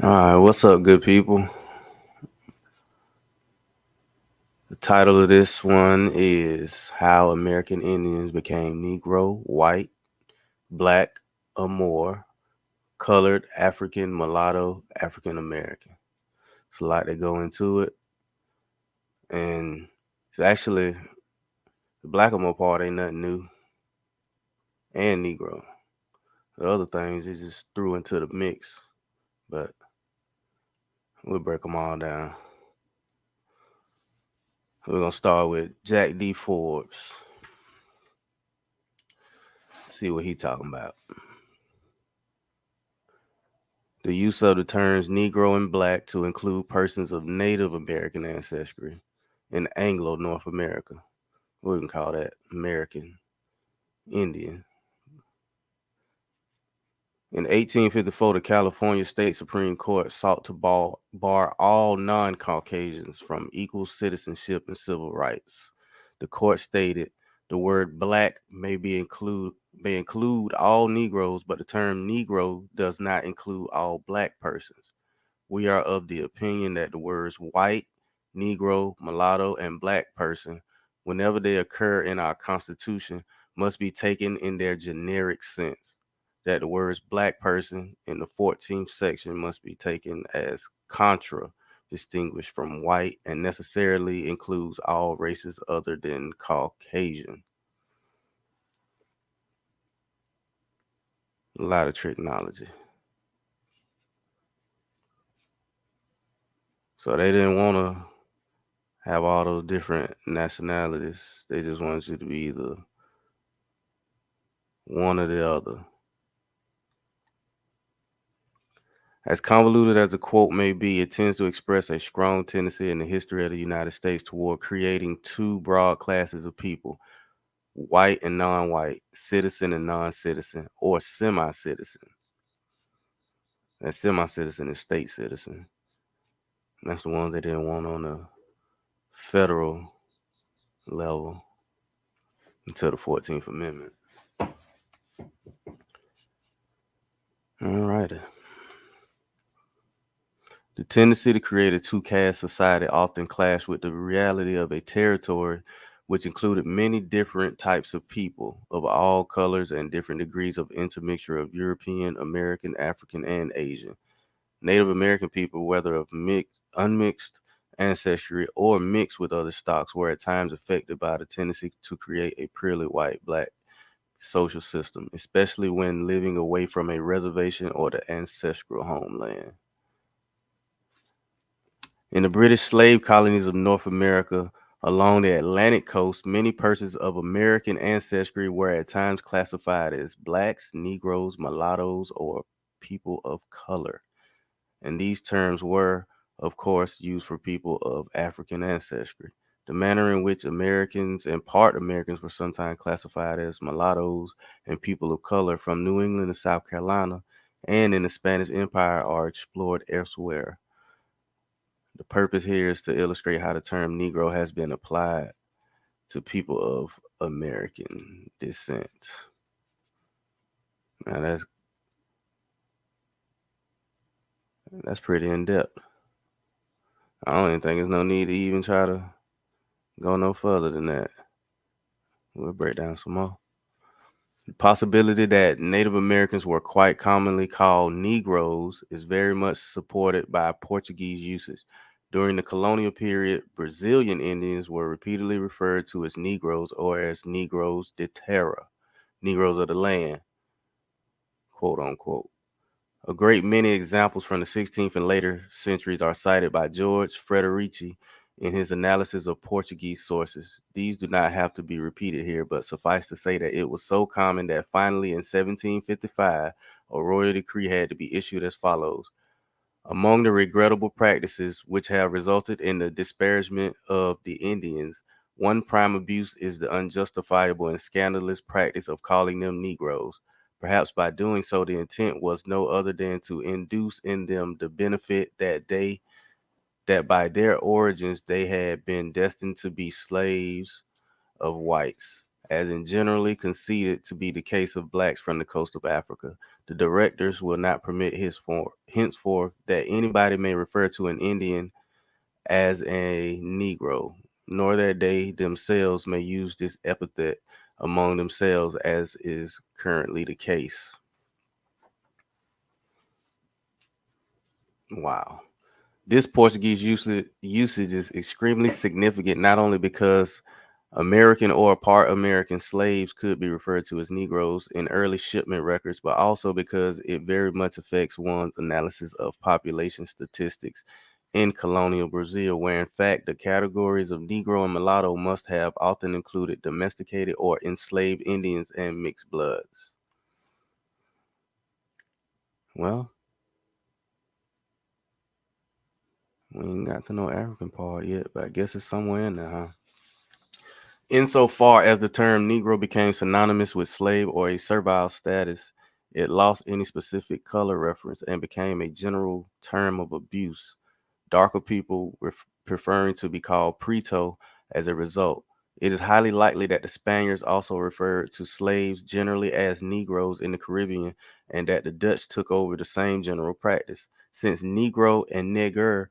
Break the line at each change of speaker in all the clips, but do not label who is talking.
All right, what's up, good people? The title of this one is How American Indians Became Negro, White, Black, Moor, Colored, African, Mulatto, African American. It's a lot that go into it, and it's actually the Blackamoor part ain't nothing new, and Negro. The other things is just threw into the mix, but we'll break them all down. We're gonna start with Jack D. Forbes. See what he talking about. The use of the terms Negro and Black to include persons of Native American ancestry in Anglo North America. We can call that American Indian. In 1854, the California State Supreme Court sought to bar all non-Caucasians from equal citizenship and civil rights. The court stated the word black may include all Negroes, but the term Negro does not include all black persons. We are of the opinion that the words white, Negro, mulatto, and black person, whenever they occur in our Constitution, must be taken in their generic sense. That the words black person in the 14th section must be taken as contra, distinguished from white, and necessarily includes all races other than Caucasian. A lot of technology. So they didn't want to have all those different nationalities. They just wanted you to be either one or the other. As convoluted as the quote may be, it tends to express a strong tendency in the history of the United States toward creating two broad classes of people, white and non-white, citizen and non-citizen, or semi-citizen. And semi-citizen is state citizen. That's the ones they didn't want on the federal level until the 14th Amendment. All righty. The tendency to create a two-caste society often clashed with the reality of a territory which included many different types of people of all colors and different degrees of intermixture of European, American, African, and Asian. Native American people, whether of unmixed ancestry or mixed with other stocks, were at times affected by the tendency to create a purely white, black social system, especially when living away from a reservation or the ancestral homeland. In the British slave colonies of North America along the Atlantic coast, many persons of American ancestry were at times classified as blacks, Negroes, mulattoes, or people of color. And these terms were, of course, used for people of African ancestry. The manner in which Americans and part Americans were sometimes classified as mulattoes and people of color from New England to South Carolina and in the Spanish Empire are explored elsewhere. The purpose here is to illustrate how the term Negro has been applied to people of American descent. Now that's pretty in depth. I don't even think there's no need to even try to go no further than that. We'll break down some more. The possibility that Native Americans were quite commonly called Negroes is very much supported by Portuguese usage. During the colonial period, Brazilian Indians were repeatedly referred to as Negroes or as Negros de terra, Negroes of the land, quote unquote. A great many examples from the 16th and later centuries are cited by George Frederici in his analysis of Portuguese sources. These do not have to be repeated here, but suffice to say that it was so common that finally in 1755, a royal decree had to be issued as follows. Among the regrettable practices which have resulted in the disparagement of the Indians, one prime abuse is the unjustifiable and scandalous practice of calling them Negroes. Perhaps by doing so, the intent was no other than to induce in them the benefit that by their origins they had been destined to be slaves of whites, as in generally conceded to be the case of blacks from the coast of Africa. The directors will not permit henceforth that anybody may refer to an Indian as a Negro, nor that they themselves may use this epithet among themselves as is currently the case. Wow. This Portuguese usage is extremely significant, not only because American or part American slaves could be referred to as Negroes in early shipment records, but also because it very much affects one's analysis of population statistics in colonial Brazil, where in fact the categories of Negro and Mulatto must have often included domesticated or enslaved Indians and mixed bloods. Well, we ain't got to know African part yet, but I guess it's somewhere in there, huh? Insofar as the term Negro became synonymous with slave or a servile status, it lost any specific color reference and became a general term of abuse. Darker people preferring to be called Preto as a result. It is highly likely that the Spaniards also referred to slaves generally as Negroes in the Caribbean, and that the Dutch took over the same general practice. Since Negro and Neger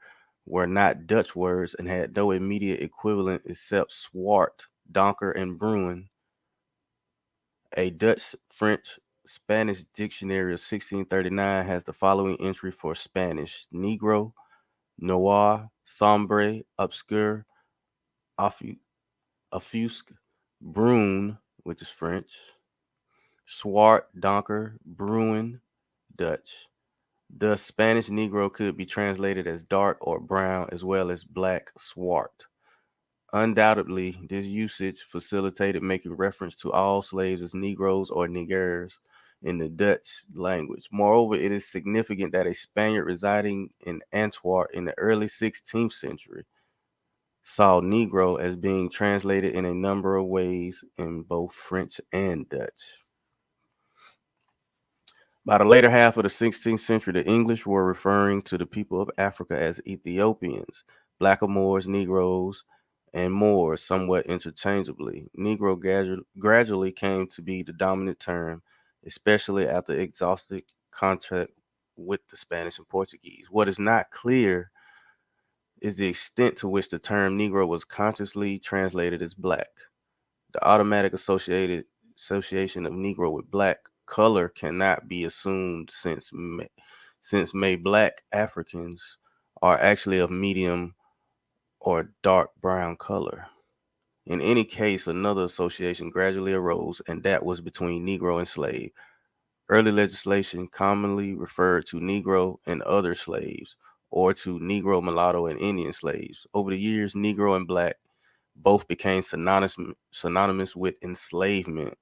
were not Dutch words and had no immediate equivalent except Zwart, Donker, and Bruin, a Dutch, French, Spanish dictionary of 1639 has the following entry for Spanish: Negro, noir, sombre, obscur, offusque, brune, which is French, swart, donker, bruin, Dutch. The Spanish Negro could be translated as dark or brown as well as black, swart. Undoubtedly, this usage facilitated making reference to all slaves as Negroes or Niggers in the Dutch language. Moreover, it is significant that a Spaniard residing in Antwerp in the early 16th century saw Negro as being translated in a number of ways in both French and Dutch. By the later half of the 16th century, the English were referring to the people of Africa as Ethiopians, Blackamoors, Negroes, and Moors somewhat interchangeably. Negro gradually came to be the dominant term, especially after exhaustive contact with the Spanish and Portuguese. What is not clear is the extent to which the term Negro was consciously translated as black. The automatic association of Negro with black color cannot be assumed since may black Africans are actually of medium or dark brown color. In any case, another association gradually arose, and that was between Negro and slave. Early legislation commonly referred to Negro and other slaves, or to Negro, mulatto, and Indian slaves. Over the years, Negro and black both became synonymous with enslavement.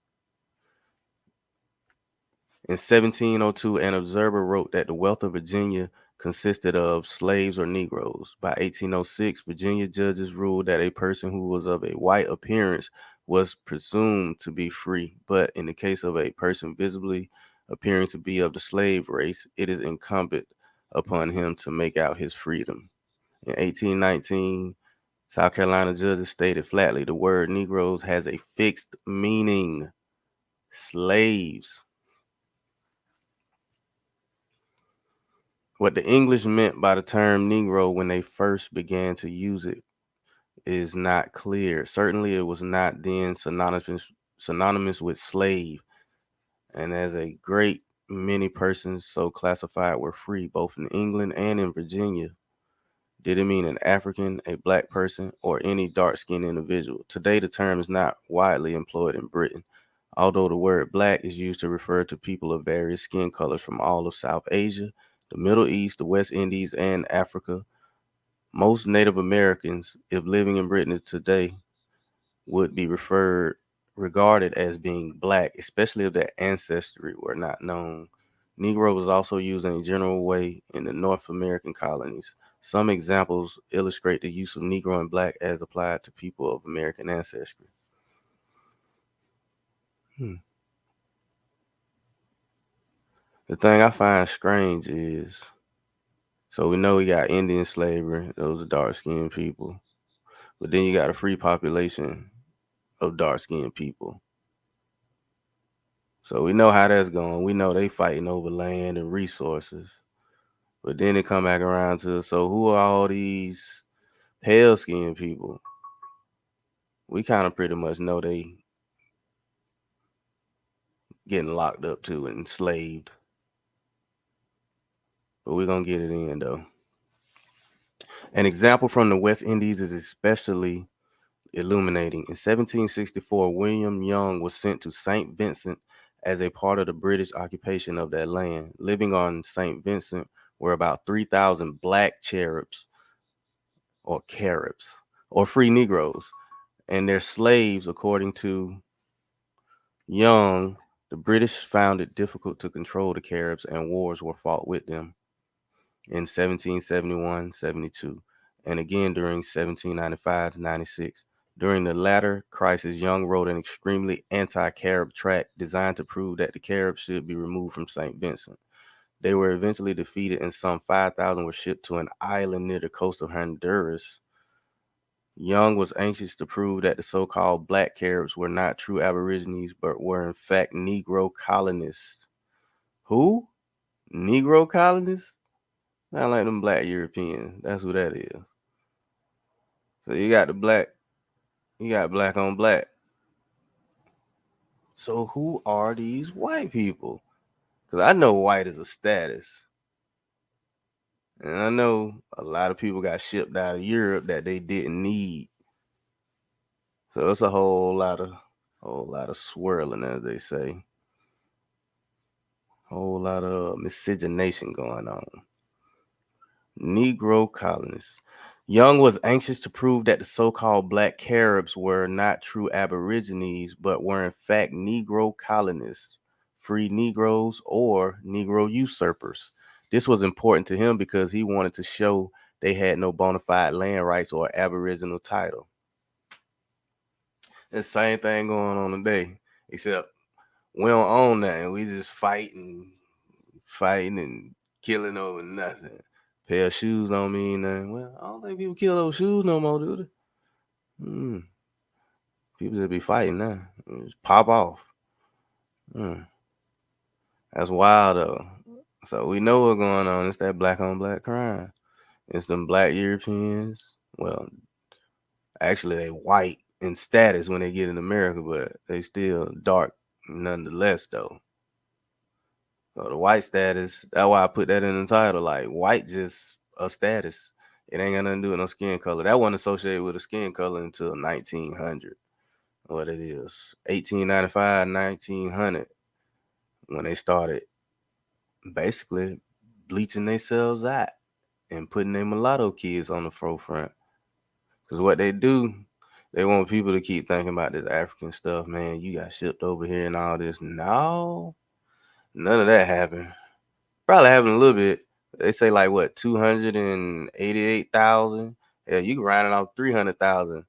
In 1702, an observer wrote that the wealth of Virginia consisted of slaves or Negroes. By 1806, Virginia judges ruled that a person who was of a white appearance was presumed to be free, but in the case of a person visibly appearing to be of the slave race, it is incumbent upon him to make out his freedom. In 1819, South Carolina judges stated flatly the word Negroes has a fixed meaning: slaves. What the English meant by the term Negro when they first began to use it is not clear. Certainly, it was not then synonymous with slave, and as a great many persons so classified were free, both in England and in Virginia. Did it mean an African, a black person, or any dark-skinned individual? Today, the term is not widely employed in Britain, although the word black is used to refer to people of various skin colors from all of South Asia, the Middle East, the West Indies, and Africa. Most Native Americans, if living in Britain today, would be regarded as being black, especially if their ancestry were not known. Negro was also used in a general way in the North American colonies. Some examples illustrate the use of Negro and black as applied to people of American ancestry. The thing I find strange is, so we know we got Indian slavery, those are dark-skinned people, but then you got a free population of dark-skinned people. So we know how that's going. We know they fighting over land and resources. But then it come back around to, so who are all these pale skinned people? We kind of pretty much know they getting locked up too and enslaved. But we're gonna get it in though. An example from the West Indies is especially illuminating. In 1764, William Young was sent to St. Vincent as a part of the British occupation of that land. Living on St. Vincent were about 3,000 black cherubs or caribs or free Negroes and their slaves, according to Young. The British found it difficult to control the Caribs and wars were fought with them in 1771-72 and again during 1795-96. During the latter crisis, Young wrote an extremely anti-Carib tract designed to prove that the Caribs should be removed from St. Vincent. They were eventually defeated and some 5,000 were shipped to an island near the coast of Honduras. Young was anxious to prove that the so-called black Caribs were not true Aborigines, but were in fact Negro colonists. Who? Negro colonists? Not like them black Europeans. That's who that is. So you got black on black. So who are these white people? Because I know white is a status. And I know a lot of people got shipped out of Europe that they didn't need. So it's a whole lot of swirling, as they say. Whole lot of miscegenation going on. Negro colonists. Young was anxious to prove that the so-called black Caribs were not true Aborigines, but were in fact Negro colonists, free Negroes, or Negro usurpers. This was important to him because he wanted to show they had no bona fide land rights or Aboriginal title. The same thing going on today, except we don't own nothing. We just fighting and killing over nothing. Pair of shoes don't mean nothing. Well, I don't think people kill those shoes no more, do they? People just be fighting now. Just pop off. That's wild though. So we know what's going on. It's that black on black crime. It's them black Europeans. Well, actually they white in status when they get in America, but they still dark nonetheless though. So the white status, that's why I put that in the title. Like white just a status. It ain't got nothing to do with no skin color. That wasn't associated with a skin color until 1900. What it is, 1895, 1900, when they started basically bleaching themselves out and putting their mulatto kids on the forefront. Because what they do, they want people to keep thinking about this African stuff. Man, you got shipped over here and all this. No, none of that happened. Probably happened a little bit. They say like what, 288,000. Yeah, you can round it off 300,000.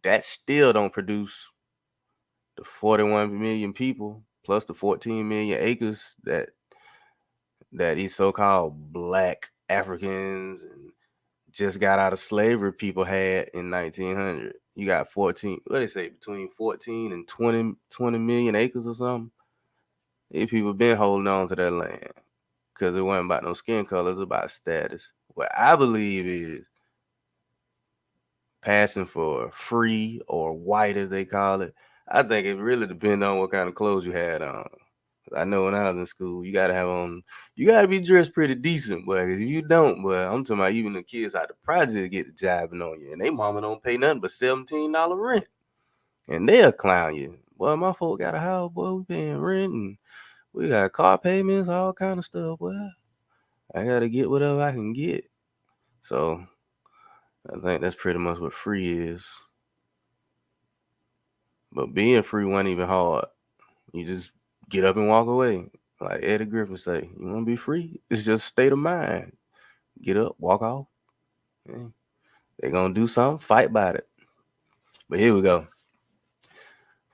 That still don't produce the 41 million people plus the 14 million acres that these so-called black Africans and just got out of slavery people had in 1900. You got 14, what they say, between 14 and 20 million acres or something. These people been holding on to that land because it wasn't about no skin color, it's about status. What I believe is passing for free or white, as they call it. I think it really depends on what kind of clothes you had on. I know when I was in school, you gotta be dressed pretty decent, but if you don't, but I'm talking about even the kids out the project get the jabbing on you, and they mama don't pay nothing but $17 rent, and they'll clown you. Boy, my folk got a house, boy, we paying rent, and we got car payments, all kind of stuff. Boy, I gotta get whatever I can get. So I think that's pretty much what free is. But being free wasn't even hard. You just get up and walk away. Like Eddie Griffin say, you want to be free? It's just a state of mind. Get up, walk off. Yeah. They're going to do something, fight about it. But here we go.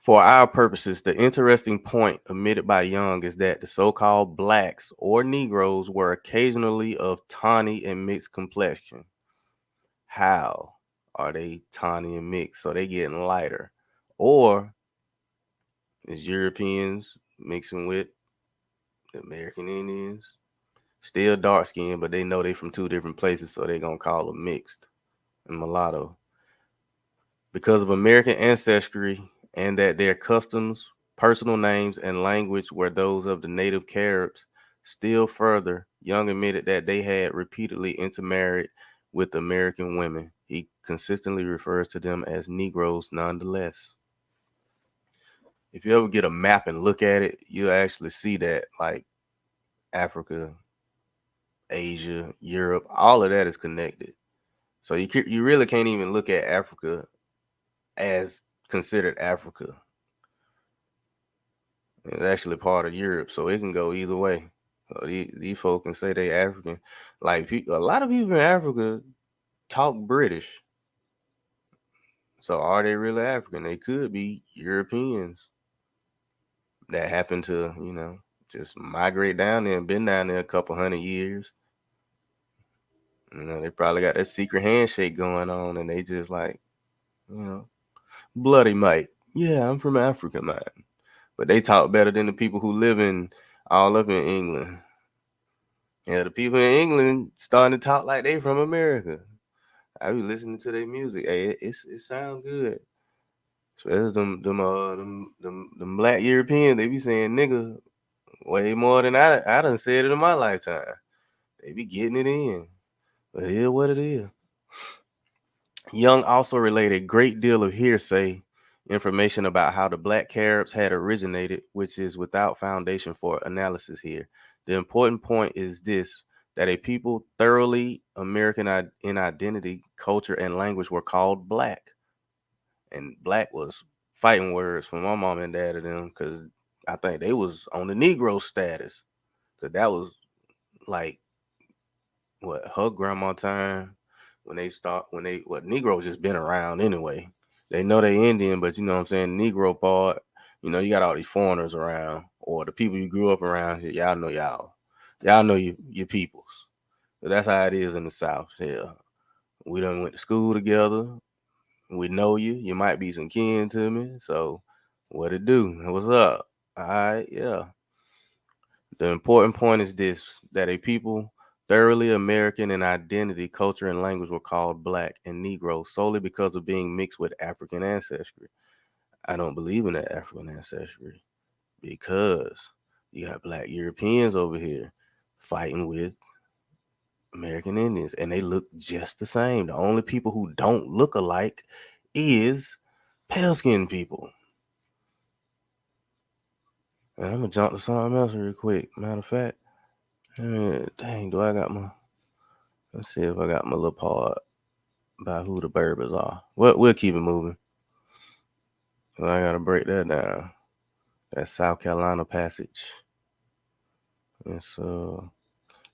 For our purposes, the interesting point omitted by Young is that the so-called blacks or Negroes were occasionally of tawny and mixed complexion. How are they tawny and mixed? So they getting lighter. Or It's Europeans mixing with American Indians. Still dark skinned, but they know they from two different places, so they gonna call them mixed and mulatto. Because of American ancestry and that their customs, personal names, and language were those of the native Caribs, still further, Young admitted that they had repeatedly intermarried with American women. He consistently refers to them as Negroes nonetheless. If you ever get a map and look at it, you'll actually see that like Africa, Asia, Europe, all of that is connected. So you really can't even look at Africa as considered Africa. It's actually part of Europe, so it can go either way. So these folks can say they African. Like a lot of people in Africa talk British. So are they really African? They could be Europeans that happen to, just migrate down there and been down there a couple 100 years. They probably got that secret handshake going on, and they just like, you know, bloody mate. Yeah, I'm from Africa, man. But they talk better than the people who live in all up in England. Yeah, the people in England starting to talk like they from America. I be listening to their music. Hey, it sound good. Especially them black Europeans, they be saying nigga way more than I done said it in my lifetime. They be getting it in. But it is what it is. Young also relayed a great deal of hearsay information about how the black Caribs had originated, which is without foundation for analysis here. The important point is this: that a people thoroughly American in identity, culture, and language were called black. And black was fighting words for my mom and dad of them, because I think they was on the Negro status. Because that was like what her grandma time when Negroes just been around anyway. They know they Indian, but you know what I'm saying, Negro part, you got all these foreigners around, or the people you grew up around here, y'all know y'all. Y'all know your peoples. So that's how it is in the South. Yeah. We done went to school together. We know you. You might be some kin to me. So what it do? What's up? All right, yeah. The important point is this: that a people thoroughly American in identity, culture, and language were called black and Negro solely because of being mixed with African ancestry. I don't believe in that African ancestry, because you got black Europeans over here fighting with American Indians, and they look just the same. The only people who don't look alike is pale skinned people. And I'm gonna jump to something else real quick. Matter of fact, dang, do I got my? Let's see if I got my little part about who the Berbers are. We'll keep it moving. I gotta break that down. That South Carolina passage. And so,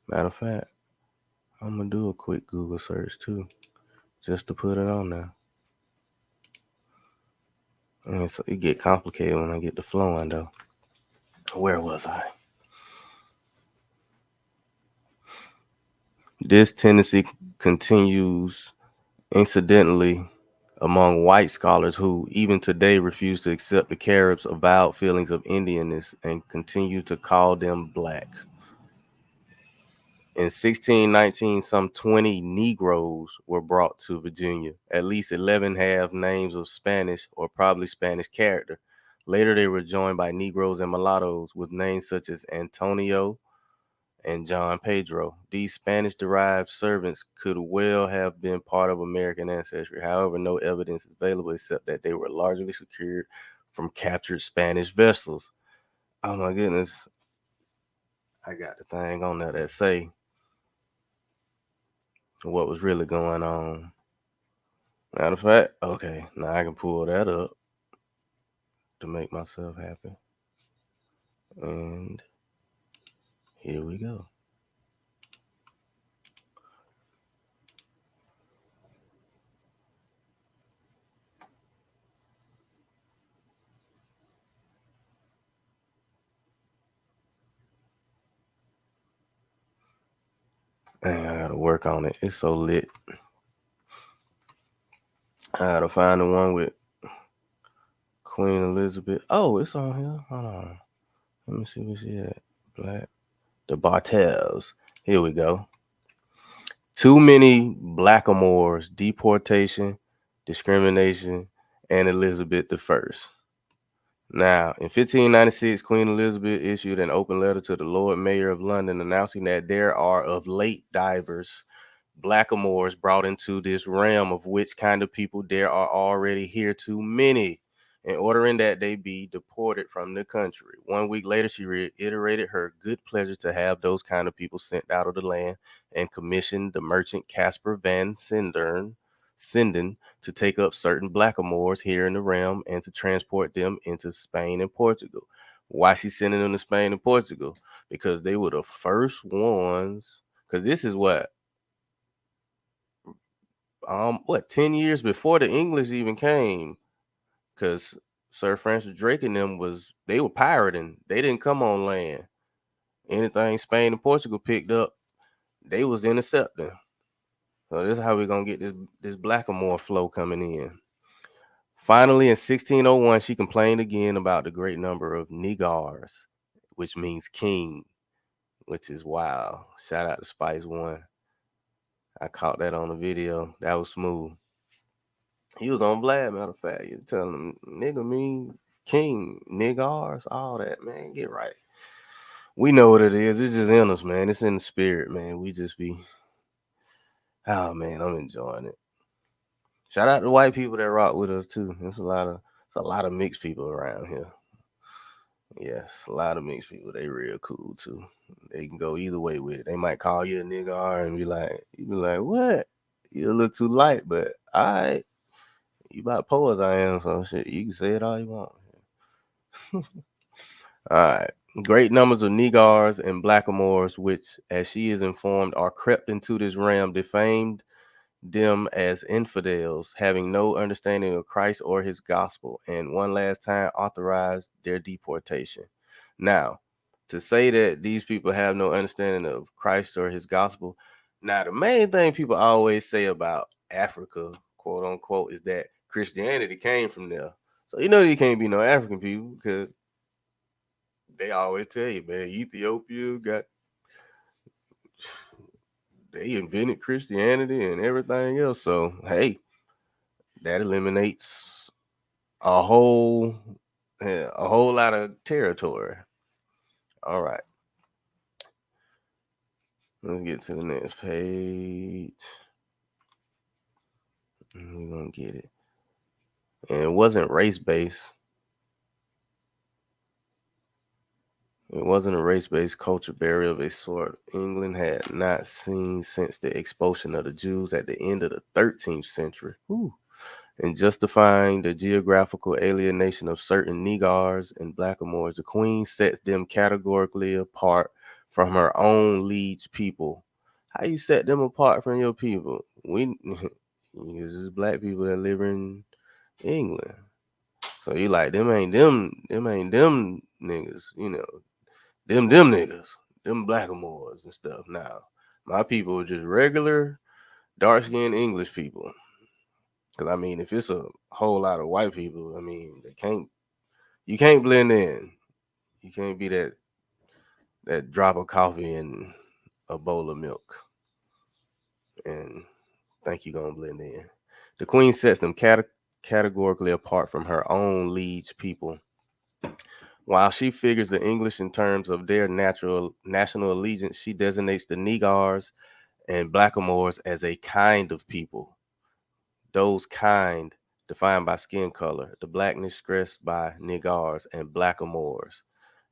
matter of fact, I'm gonna do a quick Google search too, just to put it on there. And so it get complicated when I get to flowing though. Where was I? This tendency continues incidentally among white scholars who, even today, refuse to accept the Caribs' avowed feelings of Indianness and continue to call them black. In 1619, some 20 Negroes were brought to Virginia. At least 11 have names of Spanish or probably Spanish character. Later, they were joined by Negroes and mulattoes with names such as Antonio and John Pedro. These Spanish-derived servants could well have been part of American ancestry. However, no evidence is available except that they were largely secured from captured Spanish vessels. Oh my goodness. I got the thing on there that say what was really going on. Matter of fact, okay, now I can pull that up to make myself happy. And here we go. Dang, I gotta work on it. It's so lit. I gotta find the one with Queen Elizabeth. Oh, it's on here. Hold on. Let me see where she at. Black. The Bartels. Here we go. Too many Blackamoors, deportation, discrimination, and Elizabeth I. Now, in 1596, Queen Elizabeth issued an open letter to the Lord Mayor of London announcing that there are of late divers Blackamoors brought into this realm, of which kind of people there are already here too many, and ordering that they be deported from the country. 1 week later, she reiterated her good pleasure to have those kind of people sent out of the land and commissioned the merchant Casper van Sinden to take up certain Blackamoors here in the realm and to transport them into Spain and Portugal. Why she sending them to Spain and Portugal? Because they were the first ones. Because this is what 10 years before the English even came, because Sir Francis Drake and them they were pirating. They didn't come on land. Anything Spain and Portugal picked up, they was intercepting. So this is how we're gonna get this Blackamoor flow coming in. Finally, in 1601, she complained again about the great number of Negars, which means king, which is wild. Shout out to Spice One. I caught that on the video. That was smooth. He was on Vlad, matter of fact. You telling him, nigga mean king, niggars, all that, man. Get right. We know what it is. It's just in us, man. It's in the spirit, man. We just be, oh man, I'm enjoying it. Shout out to white people that rock with us too. There's a lot of mixed people around here. Yes, a lot of mixed people. They real cool too. They can go either way with it. They might call you a niggar and you be like, what? You look too light, but all right. You about poor as I am, so shit. You can say it all you want. All right. Great numbers of Negars and Blackamoors, which, as she is informed, are crept into this realm, defamed them as infidels, having no understanding of Christ or his gospel, and one last time authorized their deportation. Now, to say that these people have no understanding of Christ or his gospel, now the main thing people always say about Africa, quote unquote, is that Christianity came from there. So you know you can't be no African people because they always tell you, man, Ethiopia they invented Christianity and everything else. So hey, that eliminates a whole lot of territory. All right, let's get to the next page. We're gonna get it. And it wasn't race based. It wasn't a race-based culture burial of a sort England had not seen since the expulsion of the Jews at the end of the 13th century. Ooh. In justifying the geographical alienation of certain Negars and Blackamoors, the Queen sets them categorically apart from her own liege people. How you set them apart from your people? This is black people that live in England. So you like them ain't them niggas, them niggas, them Blackamoors and stuff. Now, my people are just regular dark-skinned English people. Because I mean, if it's a whole lot of white people, I mean, you can't blend in. You can't be that drop of coffee in a bowl of milk and think you're gonna blend in. The Queen sets them categorically apart from her own liege people. While she figures the English in terms of their national allegiance, she designates the Negars and Blackamoors as a kind of people. Those kind defined by skin color, the blackness stressed by Negars and Blackamoors,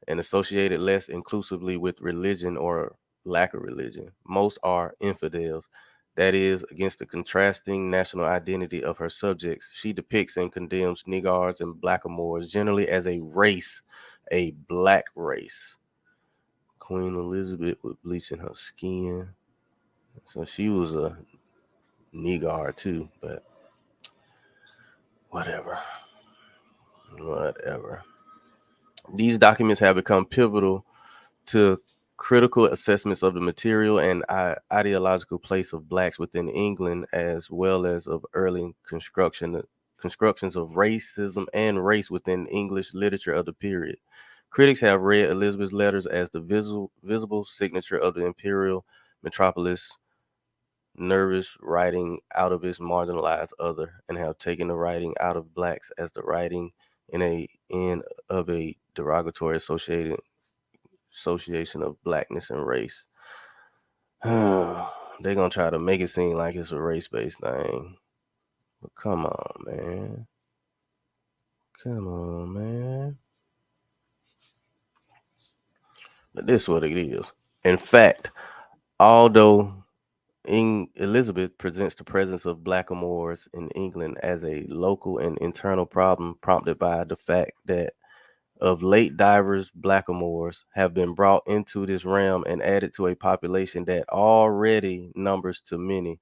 and associated less inclusively with religion or lack of religion. Most are infidels. That is, against the contrasting national identity of her subjects, she depicts and condemns Negars and Blackamoors generally as a race, a black race. Queen Elizabeth with bleaching her skin. So she was a Negar too, but whatever. These documents have become pivotal to critical assessments of the material and ideological place of blacks within England, as well as of early construction constructions of racism and race within English literature of the period. Critics have read Elizabeth's letters as the visible signature of the imperial metropolis, nervous writing out of its marginalized other, and have taken the writing out of blacks as the writing in of a derogatory association of blackness and race. They're gonna try to make it seem like it's a race-based thing. But come on, man. Come on, man. But this is what it is. In fact, although Elizabeth presents the presence of Blackamoors in England as a local and internal problem prompted by the fact that of late divers Blackamoors have been brought into this realm and added to a population that already numbers too many.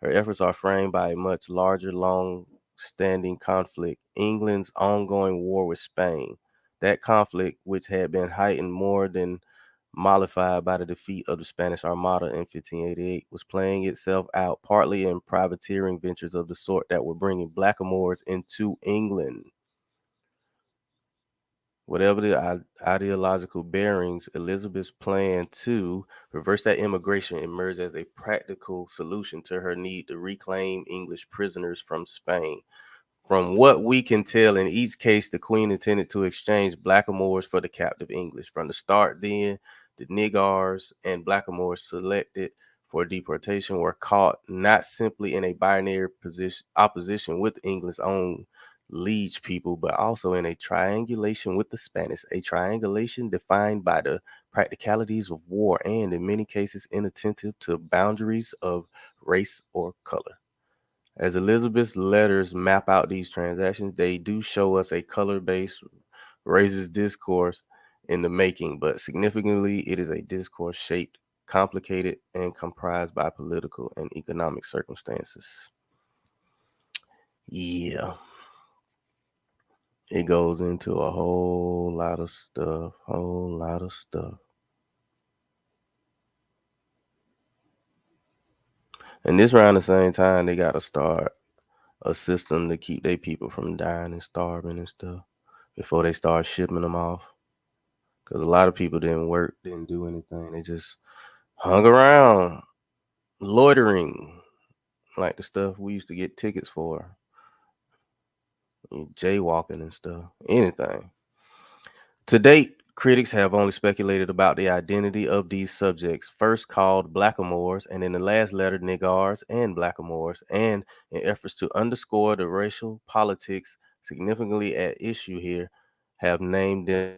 Her efforts are framed by a much larger, long-standing conflict, England's ongoing war with Spain. That conflict, which had been heightened more than mollified by the defeat of the Spanish Armada in 1588, was playing itself out partly in privateering ventures of the sort that were bringing Blackamoors into England. Whatever the ideological bearings, Elizabeth's plan to reverse that immigration emerged as a practical solution to her need to reclaim English prisoners from Spain. From what we can tell, in each case, the Queen intended to exchange Blackamoors for the captive English. From the start, then, the Negars and Blackamoors selected for deportation were caught not simply in a binary opposition with England's own liege people, but also in a triangulation with the Spanish, a triangulation defined by the practicalities of war and, in many cases, inattentive to boundaries of race or color. As Elizabeth's letters map out these transactions, they do show us a color-based racist discourse in the making, but significantly, it is a discourse shaped, complicated, and comprised by political and economic circumstances. Yeah. It goes into a whole lot of stuff, And this around the same time, they got to start a system to keep their people from dying and starving and stuff before they start shipping them off. Because a lot of people didn't work, didn't do anything. They just hung around, loitering, like the stuff we used to get tickets for, jaywalking and stuff, anything. To date, critics have only speculated about the identity of these subjects, first called Blackamoors, and in the last letter, Negars and Blackamoors, and in efforts to underscore the racial politics significantly at issue here, have named them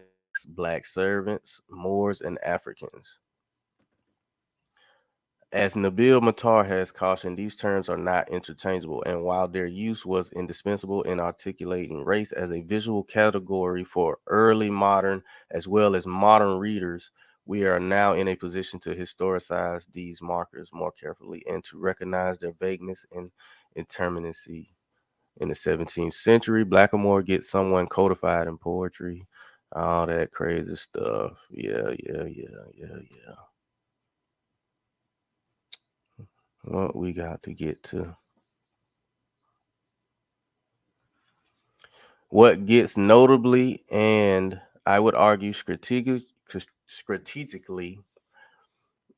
black servants, Moors, and Africans. As Nabil Matar has cautioned, these terms are not interchangeable, and while their use was indispensable in articulating race as a visual category for early modern as well as modern readers, we are now in a position to historicize these markers more carefully and to recognize their vagueness and interminacy. In the 17th century, Blackamoor gets someone codified in poetry, all that crazy stuff. Yeah. What we got to get to. What gets notably and I would argue strategically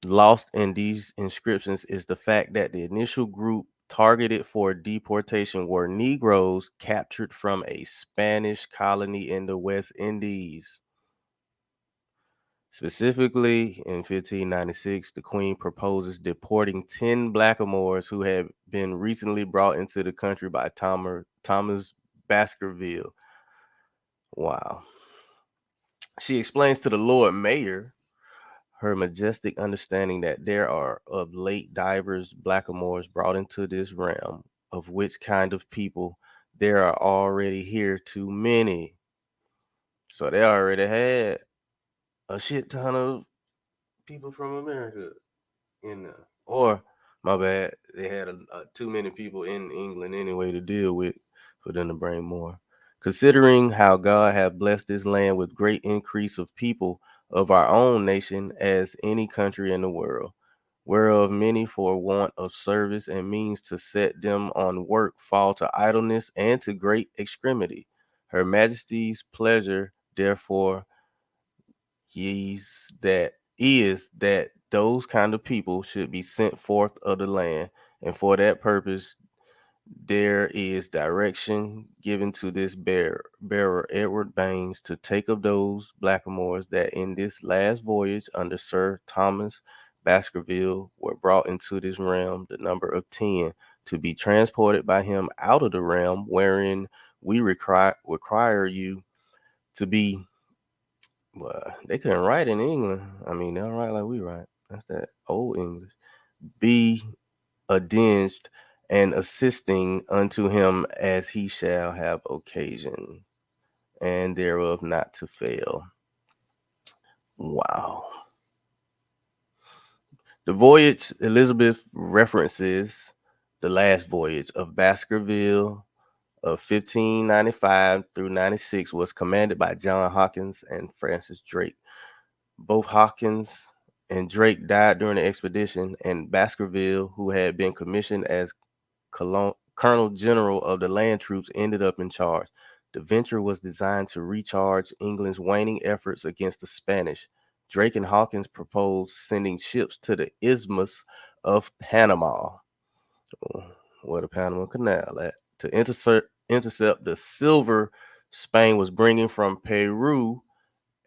lost in these inscriptions is the fact that the initial group targeted for deportation were Negroes captured from a Spanish colony in the West Indies. Specifically, in 1596, the Queen proposes deporting 10 Blackamoors who had been recently brought into the country by Thomas Baskerville. Wow. She explains to the Lord Mayor her majestic understanding that there are of late divers Blackamoors brought into this realm, of which kind of people there are already here too many. So they already had a shit ton of people from America in there. Or, my bad, they had too many people in England anyway to deal with for them to bring more. Considering how God had blessed this land with great increase of people of our own nation as any country in the world, whereof many for want of service and means to set them on work fall to idleness and to great extremity. Her Majesty's pleasure, therefore, is that those kind of people should be sent forth of the land, and for that purpose there is direction given to this bearer Edward Baines to take of those blackamoors that in this last voyage under Sir Thomas Baskerville were brought into this realm, the number of 10, to be transported by him out of the realm wherein we require you to be. Well, they couldn't write in England. I mean, they don't write like we write. That's that old English. Be adenged and assisting unto him as he shall have occasion, and thereof not to fail. Wow. The voyage Elizabeth references the last voyage of Baskerville of 1595 through 96 was commanded by John Hawkins and Francis Drake. Both Hawkins and Drake died during the expedition, and Baskerville, who had been commissioned as Colonel General of the land troops, ended up in charge. The venture was designed to recharge England's waning efforts against the Spanish. Drake and Hawkins proposed sending ships to the Isthmus of Panama, where the Panama Canal at, to intercept the silver Spain was bringing from Peru,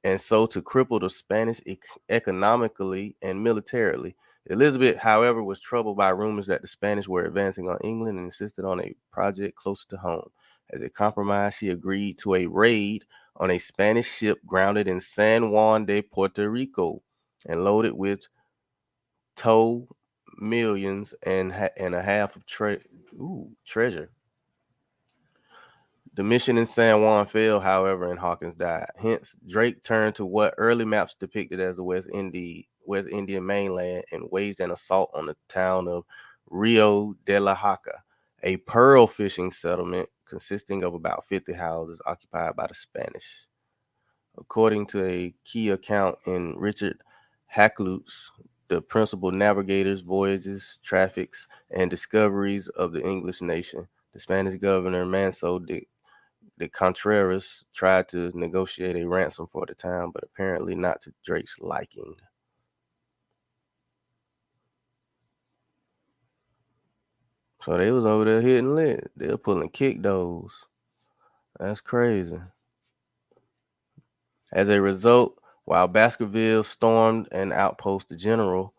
and so to cripple the Spanish economically and militarily. Elizabeth, however, was troubled by rumors that the Spanish were advancing on England and insisted on a project closer to home. As a compromise, she agreed to a raid on a Spanish ship grounded in San Juan de Puerto Rico and loaded with tow millions and a half of treasure. The mission in San Juan failed, however, and Hawkins died. Hence, Drake turned to what early maps depicted as the West Indian mainland and waged an assault on the town of Rio de la Jaca, a pearl fishing settlement consisting of about 50 houses occupied by the Spanish. According to a key account in Richard Hakluyt's The Principal Navigators, Voyages, Traffics, and Discoveries of the English Nation, the Spanish governor Manso de Contreras tried to negotiate a ransom for the town, but apparently not to Drake's liking. So they was over there hitting lit. They were pulling kick those. That's crazy. As a result, while Baskerville stormed an outpost, the general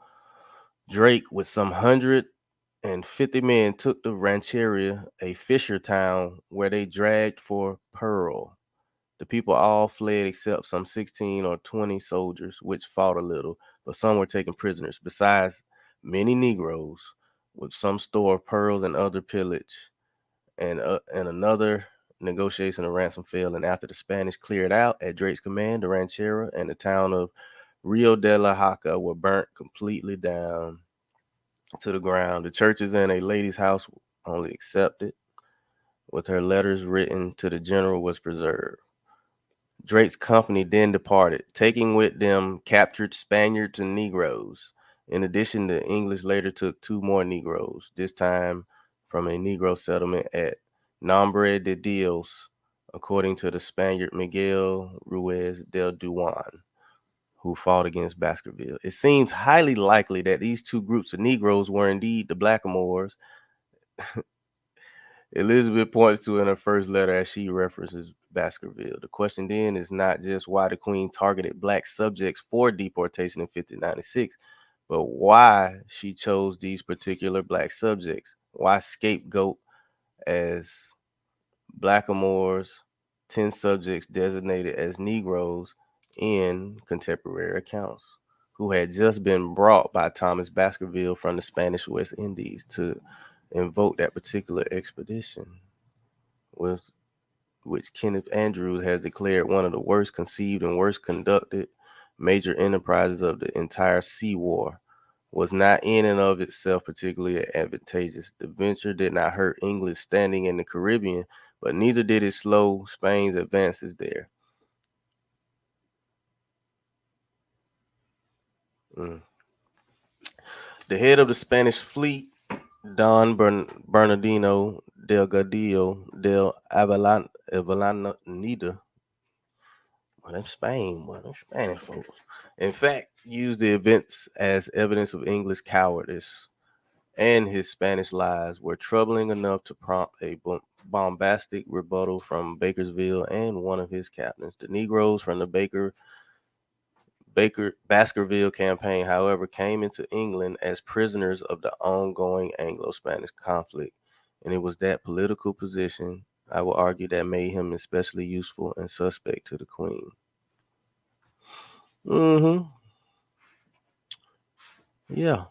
Drake, with some 150 men, took the Rancheria, a fisher town, where they dragged for pearl. The people all fled except some 16 or 20 soldiers, which fought a little, but some were taken prisoners, besides many Negroes, with some store of pearls and other pillage. And another negotiation of ransom failed, and after the Spanish cleared out at Drake's command, the Ranchera and the town of Rio de la Jaca were burnt completely down to the ground. The churches and a lady's house only accepted, with her letters written to the general, was preserved. Drake's company then departed, taking with them captured Spaniards and Negroes. In addition, the English later took 2 more Negroes, this time from a Negro settlement at Nombre de Dios, according to the Spaniard Miguel Ruiz del Duan, who fought against Baskerville. It seems highly likely that these 2 groups of Negroes were indeed the Blackamoors. Elizabeth points to in her first letter as she references Baskerville. The question then is not just why the Queen targeted black subjects for deportation in 1596, but why she chose these particular black subjects. Why scapegoat as Blackamoors 10 subjects designated as Negroes in contemporary accounts, who had just been brought by Thomas Baskerville from the Spanish West Indies to invoke that particular expedition, with which Kenneth Andrews has declared one of the worst conceived and worst conducted major enterprises of the entire sea war, was not in and of itself particularly advantageous. The venture did not hurt England's standing in the Caribbean, but neither did it slow Spain's advances there. The head of the Spanish fleet, Don Bernardino Delgadillo del Avellaneda, well, them Spain, well, them Spanish folks, in fact, used the events as evidence of English cowardice, and his Spanish lies were troubling enough to prompt a bombastic rebuttal from Bakersville and one of his captains. The Negroes from the Baskerville campaign, however, came into England as prisoners of the ongoing Anglo-Spanish conflict, and it was that political position, I will argue, that made him especially useful and suspect to the Queen. Mm-hmm. Yeah.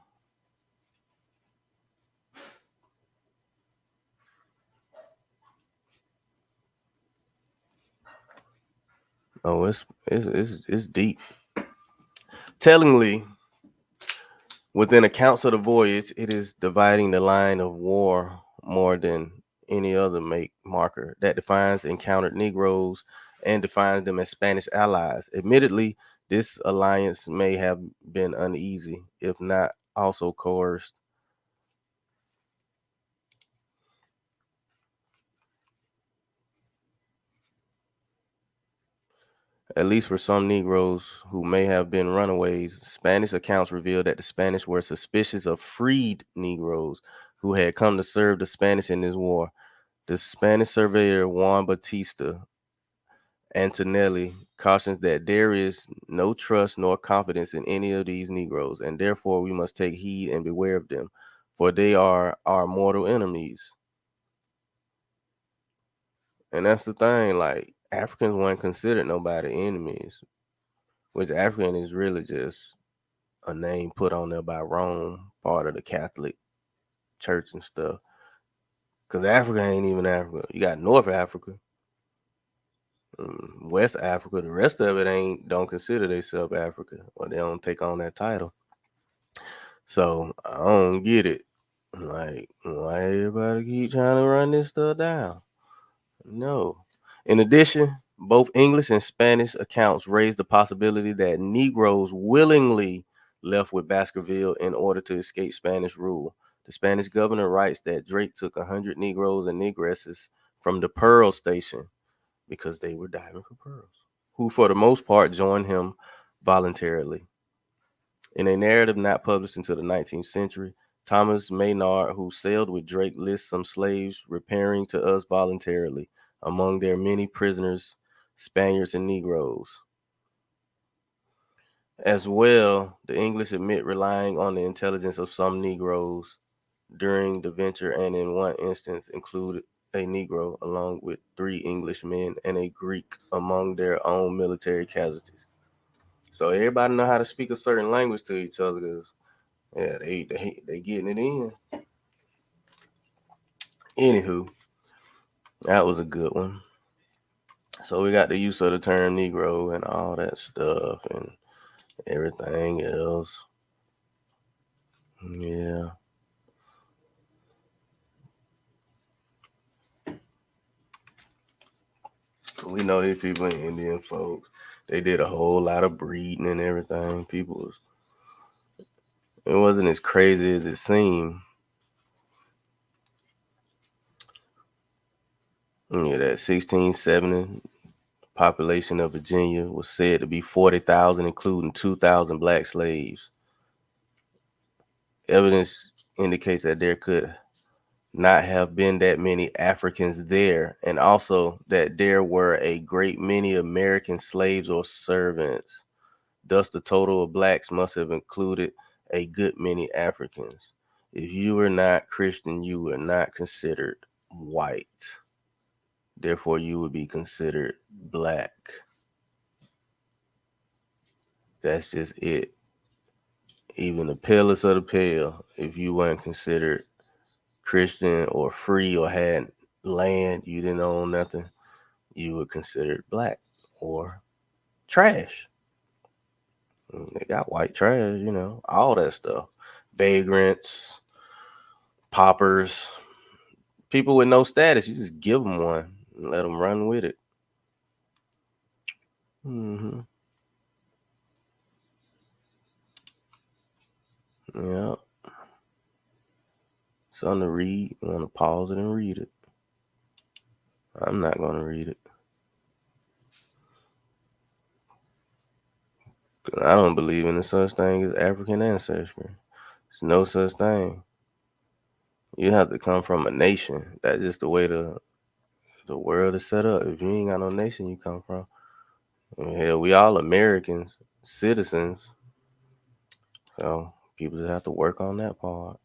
Oh, it's deep. Tellingly, within accounts of the voyage, it is dividing the line of war more than any other marker that defines encountered Negroes and defines them as Spanish allies. Admittedly, this alliance may have been uneasy, if not also coerced. At least for some Negroes who may have been runaways, Spanish accounts reveal that the Spanish were suspicious of freed Negroes who had come to serve the Spanish in this war. The Spanish surveyor Juan Batista Antonelli cautions that there is no trust nor confidence in any of these Negroes, and therefore we must take heed and beware of them, for they are our mortal enemies. And that's the thing, like Africans weren't considered nobody enemies, which African is really just a name put on there by Rome, part of the Catholic Church and stuff. Cause Africa ain't even Africa. You got North Africa, West Africa. The rest of it don't consider themselves Africa, or they don't take on that title. So I don't get it. Like, why everybody keep trying to run this stuff down? No. In addition, both English and Spanish accounts raise the possibility that Negroes willingly left with Baskerville in order to escape Spanish rule. The Spanish governor writes that Drake took 100 Negroes and Negresses from the Pearl Station because they were diving for pearls, who for the most part joined him voluntarily. In a narrative not published until the 19th century, Thomas Maynard, who sailed with Drake, lists some slaves repairing to us voluntarily, among their many prisoners, Spaniards, and Negroes. As well, the English admit relying on the intelligence of some Negroes during the venture, and in one instance included a Negro along with 3 Englishmen and a Greek among their own military casualties. So everybody know how to speak a certain language to each other. 'Cause, yeah, they getting it in. Anywho, that was a good one. So we got the use of the term Negro and all that stuff and everything else. Yeah. We know these people in Indian folks. They did a whole lot of breeding and everything. It wasn't as crazy as it seemed. Yeah, that 1670 population of Virginia was said to be 40,000, including 2,000 black slaves. Evidence indicates that there could not have been that many Africans there, and also that there were a great many American slaves or servants. Thus, the total of blacks must have included a good many Africans. If you were not Christian, you were not considered white. Therefore, you would be considered black. That's just it. Even the palest of the pale, if you weren't considered Christian or free or had land, you didn't own nothing, you were considered black or trash. They got white trash, all that stuff. Vagrants, paupers, people with no status. You just give them one and let them run with it. Mm-hmm. Yeah. Something to read. You want to pause it and read it. I'm not going to read it. I don't believe in the such thing as African ancestry. There's no such thing. You have to come from a nation. That's just the way the world is set up. If you ain't got no nation you come from, I mean, hell, we all Americans, citizens. So people just have to work on that part.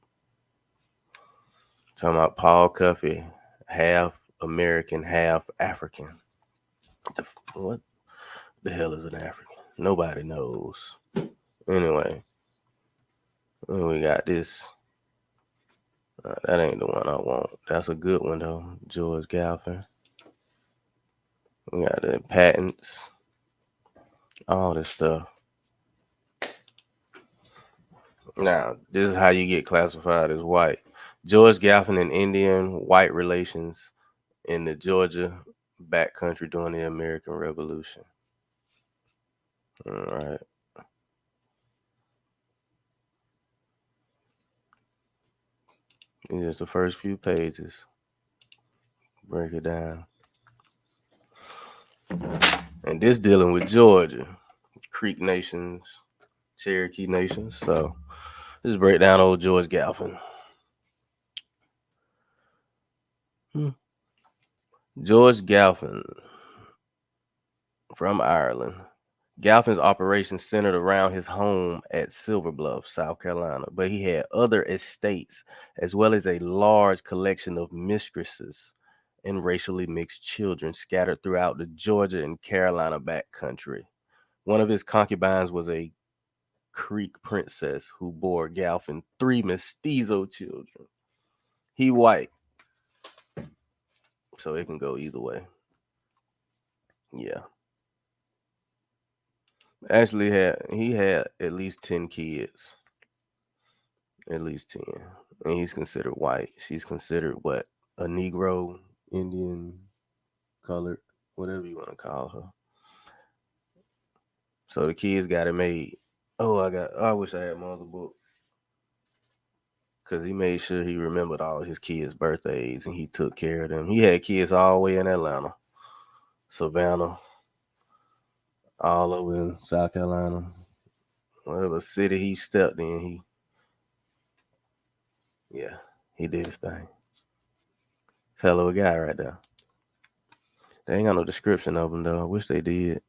Talking about Paul Cuffey, half American, half African. What the hell is an African? Nobody knows. Anyway, we got this. That ain't the one I want. That's a good one though. George Galpin. We got the patents. All this stuff. Now, this is how you get classified as white. George Galpin and Indian white relations in the Georgia backcountry during the American Revolution. All right. These just the first few pages. Break it down. And this dealing with Georgia, Creek nations, Cherokee nations. So let's break down old George Galpin. George Galpin from Ireland. Galpin's operations centered around his home at Silver Bluff, South Carolina, but he had other estates as well as a large collection of mistresses and racially mixed children scattered throughout the Georgia and Carolina backcountry. One of his concubines was a Creek princess who bore Galpin 3 mestizo children. He white, so it can go either way. Yeah. Actually, he had at least 10 kids. At least 10. And he's considered white. She's considered what? A Negro, Indian, colored, whatever you want to call her. So the kids got it made. Oh, I wish I had my other book. Because he made sure he remembered all his kids' birthdays and he took care of them. He had kids all the way in Atlanta, Savannah, all over in South Carolina. Whatever city he stepped in, he did his thing. Hell of a guy right there. They ain't got no description of him though. I wish they did.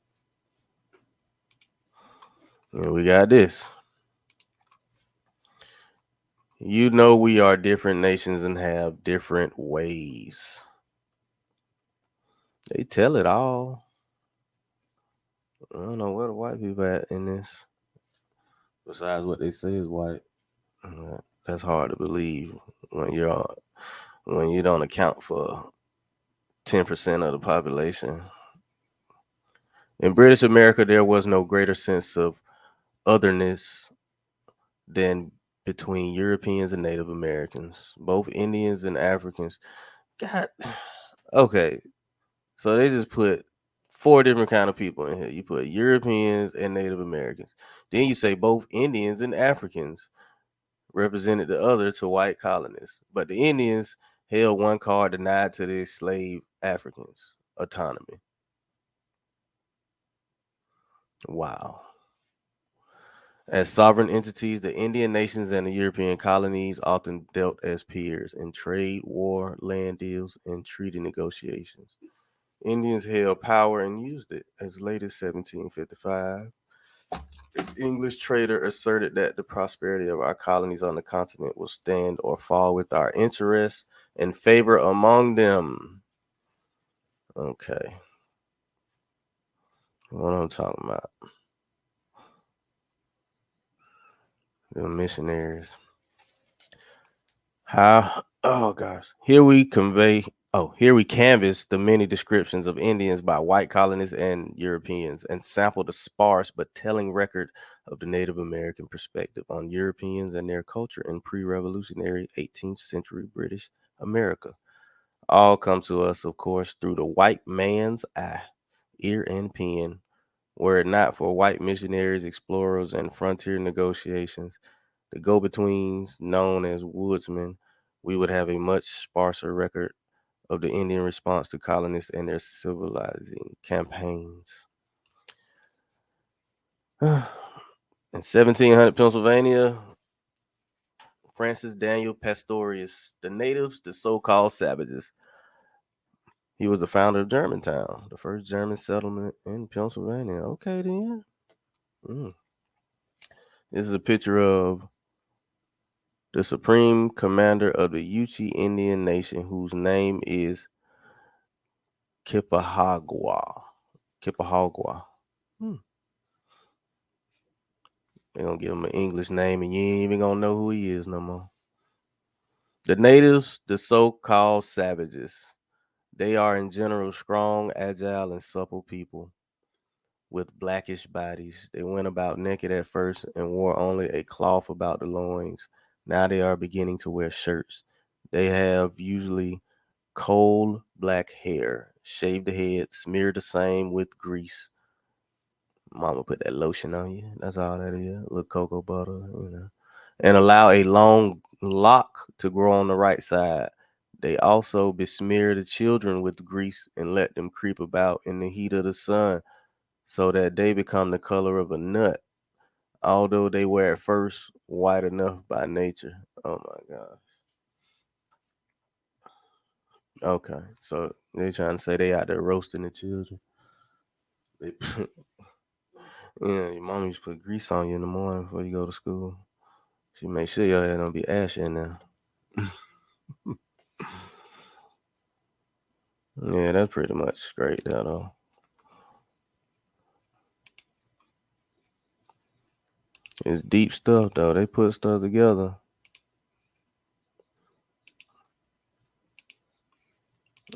And we got this. You know we are different nations and have different ways. They tell it all. I don't know where the white people at in this. Besides what they say is white. That's hard to believe when you don't account for 10% of the population. In British America, there was no greater sense of otherness than between Europeans and Native Americans, both Indians and Africans. God, okay. So they just put 4 different kind of people in here. You put Europeans and Native Americans. Then you say both Indians and Africans represented the other to white colonists. But the Indians held one card denied to the slave Africans autonomy. Wow. As sovereign entities, the Indian nations and the European colonies often dealt as peers in trade, war, land deals, and treaty negotiations. Indians held power and used it as late as 1755. An English trader asserted that the prosperity of our colonies on the continent will stand or fall with our interests and favor among them. Okay. What I'm talking about. The missionaries. Here we canvass the many descriptions of Indians by white colonists and Europeans and sample the sparse but telling record of the Native American perspective on Europeans and their culture in pre-revolutionary 18th century British America. All come to us, of course, through the white man's eye, ear, and pen. Were it not for white missionaries, explorers, and frontier negotiations, the go-betweens known as woodsmen we would have a much sparser record of the Indian response to colonists and their civilizing campaigns. In 1700 Pennsylvania, Francis Daniel Pastorius, the natives, the so-called savages. He was the founder of Germantown, the first German settlement in Pennsylvania. Okay, then. This is a picture of the supreme commander of the Yuchi Indian nation, whose name is Kipahagwa. Kipahagwa. They're going to give him an English name, and you ain't even going to know who he is no more. The natives, the so-called savages. They are in general strong, agile, and supple people with blackish bodies. They went about naked at first and wore only a cloth about the loins. Now they are beginning to wear shirts. They have usually coal black hair, shave the head, smear the same with grease. Mama put that lotion on you. That's all that is. A little cocoa butter, And allow a long lock to grow on the right side. They also besmear the children with grease and let them creep about in the heat of the sun so that they become the color of a nut, although they were at first white enough by nature. Oh my gosh. Okay, so they trying to say they out there roasting the children. They your mom used to put grease on you in the morning before you go to school. She make sure your head don't be ashy in there. Yeah, that's pretty much straight there though. It's deep stuff though. They put stuff together.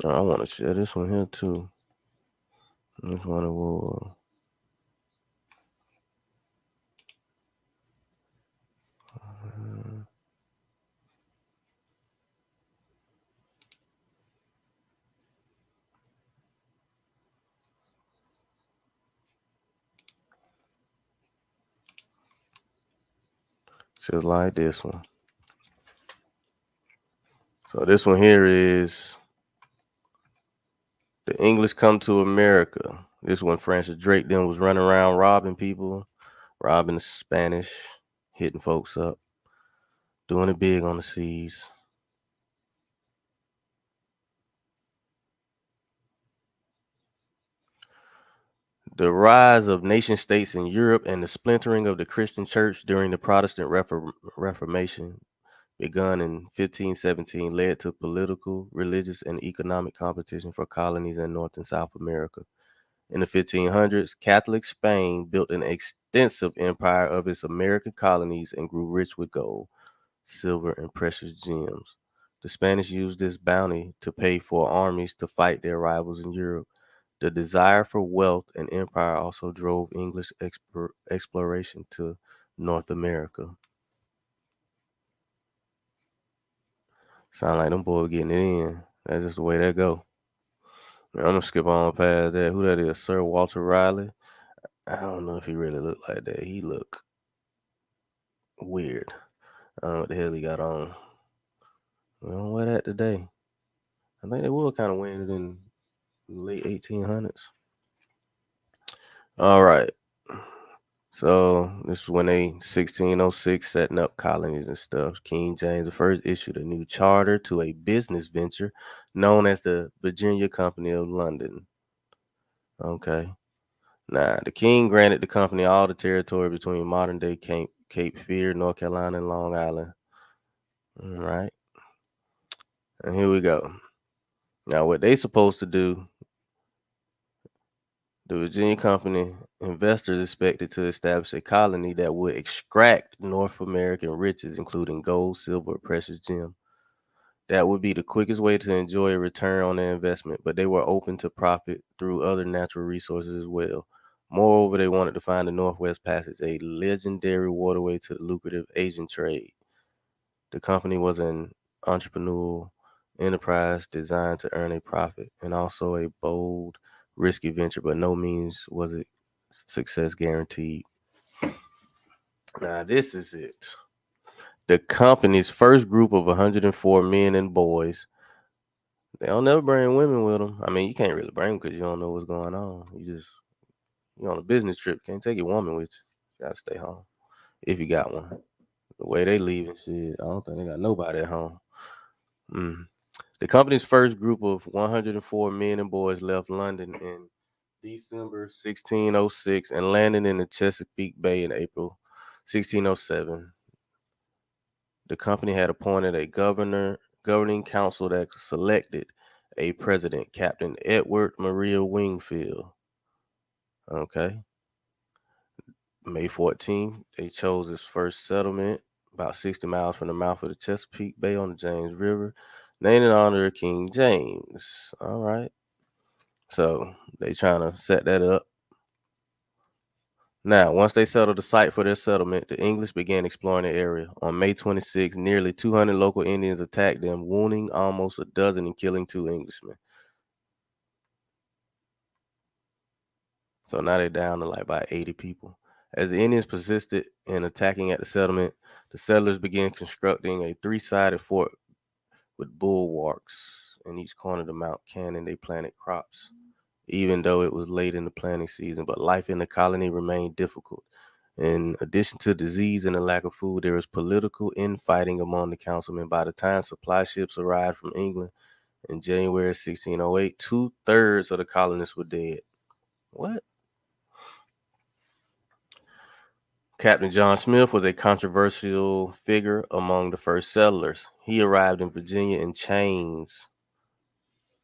I want to share this one here too. This one will. Just like this one. So this one here is the English come to America. This one Francis Drake then was running around robbing people, robbing the Spanish, hitting folks up, doing it big on the seas. The rise of nation states in Europe and the splintering of the Christian church during the Protestant Reformation, begun in 1517, led to political, religious, and economic competition for colonies in North and South America. In the 1500s, Catholic Spain built an extensive empire of its American colonies and grew rich with gold, silver, and precious gems. The Spanish used this bounty to pay for armies to fight their rivals in Europe. The desire for wealth and empire also drove English exploration to North America. Sound like them boys getting it in. That's just the way that go. I'm gonna skip on past that. Who that is? Sir Walter Riley. I don't know if he really looked like that. He looked weird. I don't know what the hell he got on. We don't wear that today. I think they were kind of wearing it in the late 1800s. All right. So this is when they 1606 setting up colonies and stuff. King James I issued a new charter to a business venture known as the Virginia Company of London. Okay. Now the king granted the company all the territory between modern day Cape Fear, North Carolina, and Long Island. All right. And here we go. Now what they supposed to do, the Virginia Company investors expected to establish a colony that would extract North American riches, including gold, silver, precious gems. That would be the quickest way to enjoy a return on their investment, but they were open to profit through other natural resources as well. Moreover, they wanted to find the Northwest Passage, a legendary waterway to the lucrative Asian trade. The company was an entrepreneurial enterprise designed to earn a profit and also a bold, risky venture, but no means was it success guaranteed. Now, this is it. The company's first group of 104 men and boys. They don't never bring women with them. I mean, you can't really bring them because you don't know what's going on. You're on a business trip. Can't take your woman with you. You gotta stay home if you got one. The way they leaving, shit, I don't think they got nobody at home. Mm. The company's first group of 104 men and boys left London in December 1606 and landed in the Chesapeake Bay in April 1607. The company had appointed a governing council that selected a president, Captain Edward Maria Wingfield. Okay. May 14th, they chose its first settlement about 60 miles from the mouth of the Chesapeake Bay on the James River, named in honor of King James. All right. So they trying to set that up. Now, once they settled the site for their settlement, the English began exploring the area. On May 26, nearly 200 local Indians attacked them, wounding almost a dozen and killing 2 Englishmen. So now they're down to like about 80 people. As the Indians persisted in attacking at the settlement, the settlers began constructing a 3-sided fort with bulwarks in each corner to mount cannon. They planted crops, even though it was late in the planting season. But life in the colony remained difficult. In addition to disease and a lack of food, there was political infighting among the councilmen. By the time supply ships arrived from England in January 1608, 2/3 of the colonists were dead. What? Captain John Smith was a controversial figure among the first settlers. He arrived in Virginia in chains,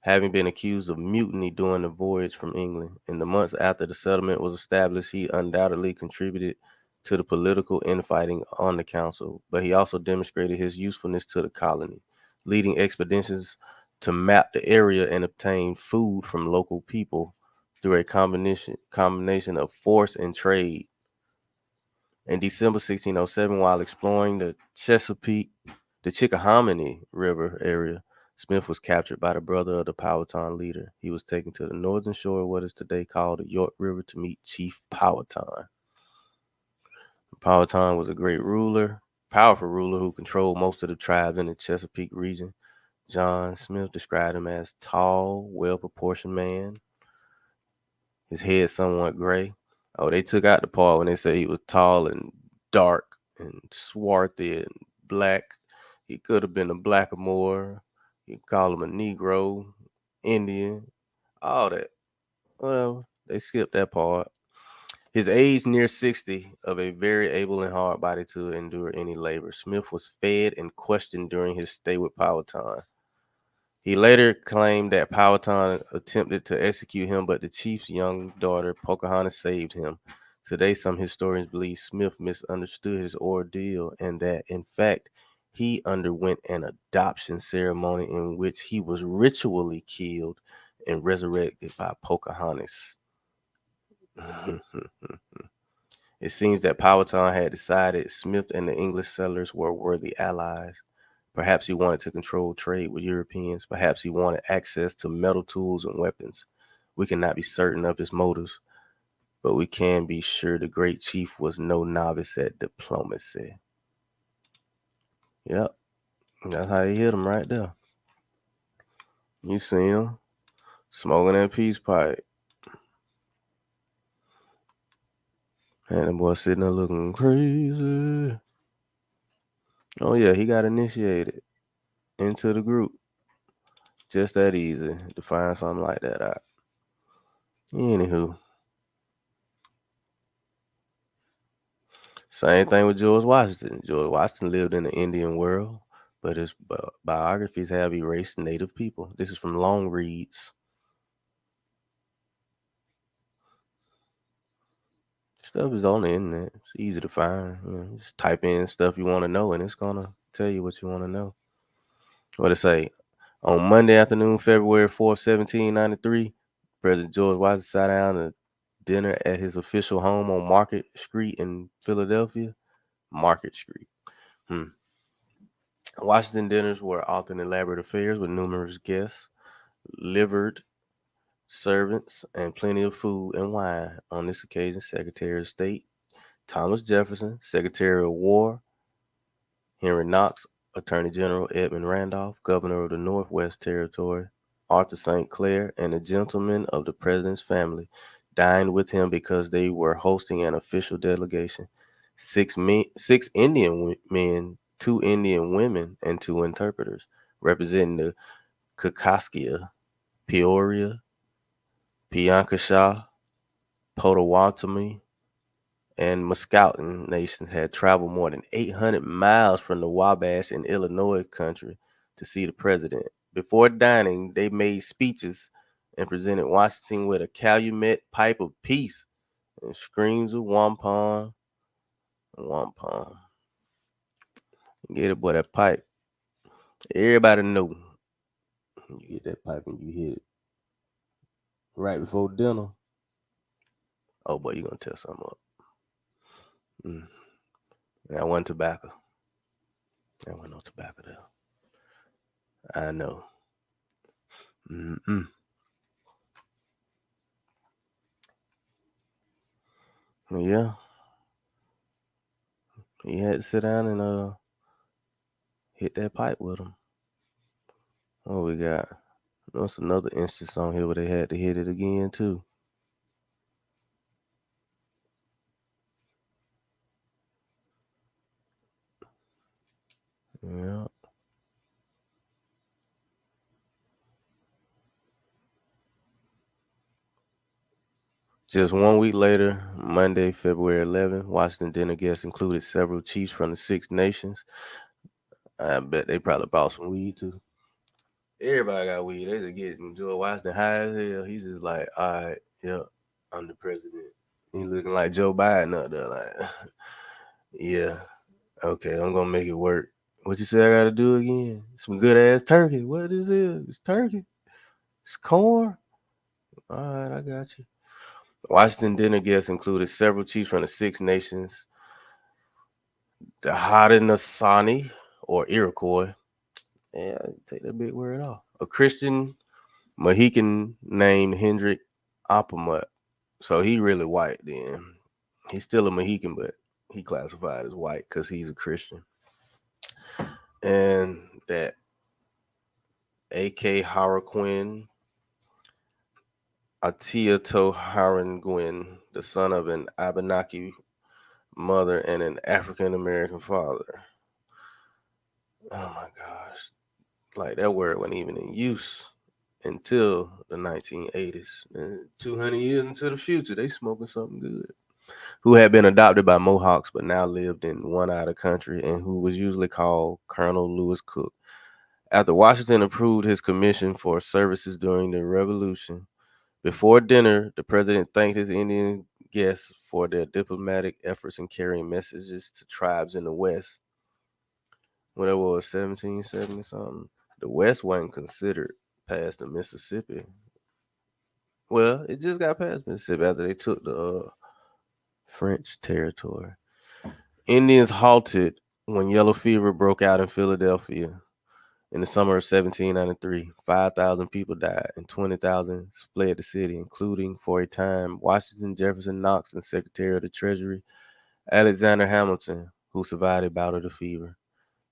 having been accused of mutiny during the voyage from England. In the months after the settlement was established, he undoubtedly contributed to the political infighting on the council, but he also demonstrated his usefulness to the colony, leading expeditions to map the area and obtain food from local people through a combination of force and trade. In December 1607, while exploring the Chickahominy River area, Smith was captured by the brother of the Powhatan leader. He was taken to the northern shore of what is today called the York River to meet Chief Powhatan. Powhatan was a great ruler, powerful ruler who controlled most of the tribes in the Chesapeake region. John Smith described him as tall, well-proportioned man, his head somewhat gray. Oh, they took out the part when they said he was tall and dark and swarthy and black. He could have been a Blackamoor. You could call him a Negro, Indian, all that. Well, they skipped that part. His age, near 60, of a very able and hard body to endure any labor. Smith was fed and questioned during his stay with Powhatan. He later claimed that Powhatan attempted to execute him, but the chief's young daughter, Pocahontas, saved him. Today, some historians believe Smith misunderstood his ordeal and that, in fact, he underwent an adoption ceremony in which he was ritually killed and resurrected by Pocahontas. It seems that Powhatan had decided Smith and the English settlers were worthy allies. Perhaps he wanted to control trade with Europeans. Perhaps he wanted access to metal tools and weapons. We cannot be certain of his motives, but we can be sure the great chief was no novice at diplomacy. Yep, that's how he hit him right there. You see him smoking that peace pipe. And the boy sitting there looking crazy. Oh yeah, he got initiated into the group. Just that easy to find something like that out. Anywho, same thing with George Washington. George Washington lived in the Indian world, but his biographies have erased native people. This is from Long Reads. Stuff is on the internet. It's easy to find. Just type in stuff you want to know, and it's gonna tell you what you want to know. What it say? On Monday afternoon, February 4th, 1793, President George Washington sat down to dinner at his official home on Market Street in Philadelphia. Market Street. Washington dinners were often elaborate affairs with numerous guests, livered servants, and plenty of food and wine. On this occasion, Secretary of State Thomas Jefferson, Secretary of War Henry Knox, Attorney General Edmund Randolph, Governor of the Northwest Territory, Arthur St. Clair, and a gentleman of the president's family dined with him because they were hosting an official delegation. Six Indian men, two Indian women, and two interpreters representing the Kakaskia, Peoria, Piankashaw, Potawatomi, and Muscoutin nations had traveled more than 800 miles from the Wabash in Illinois country to see the president. Before dining, they made speeches and presented Washington with a calumet pipe of peace and screams of wampum, wampum. Get it, boy, that pipe. Everybody know. You get that pipe and you hit it right before dinner. Oh boy, you gonna tear something up. That wasn't tobacco. There wasn't no tobacco there. I know. Mm-mm. Yeah, he had to sit down and hit that pipe with him. What we got? There's another instance on here where they had to hit it again too. Yeah. Just 1 week later, Monday, February 11th, Washington dinner guests included several chiefs from the Six Nations. I bet they probably bought some weed too. Everybody got weed. They just getting George Washington high as hell. He's just like, all right, yeah, I'm the president. He looking like Joe Biden up there, like, yeah, okay, I'm gonna make it work. What you say I gotta do again? Some good ass turkey. What is it? It's turkey. It's corn. All right, I got you. Washington dinner guests included several chiefs from the Six Nations, the Haudenosaunee or Iroquois. Yeah, take that big word off. A Christian Mohican named Hendrick Opomut. So he really white then. He's still a Mohican, but he classified as white because he's a Christian. And that A.K. Haraquin Atiato Harangwin, the son of an Abenaki mother and an African American father. Oh my gosh. Like that word wasn't even in use until the 1980s. 200 years into the future, they smoking something good. Who had been adopted by Mohawks but now lived in one eye of the country and who was usually called Colonel Lewis Cook. After Washington approved his commission for services during the Revolution, before dinner, the president thanked his Indian guests for their diplomatic efforts in carrying messages to tribes in the West. When it was 1770 something, the West wasn't considered past the Mississippi. Well, it just got past Mississippi after they took the French territory. Indians halted when yellow fever broke out in Philadelphia in the summer of 1793. 5,000 people died and 20,000 fled the city, including, for a time, Washington, Jefferson, Knox, and Secretary of the Treasury Alexander Hamilton, who survived a bout of the fever.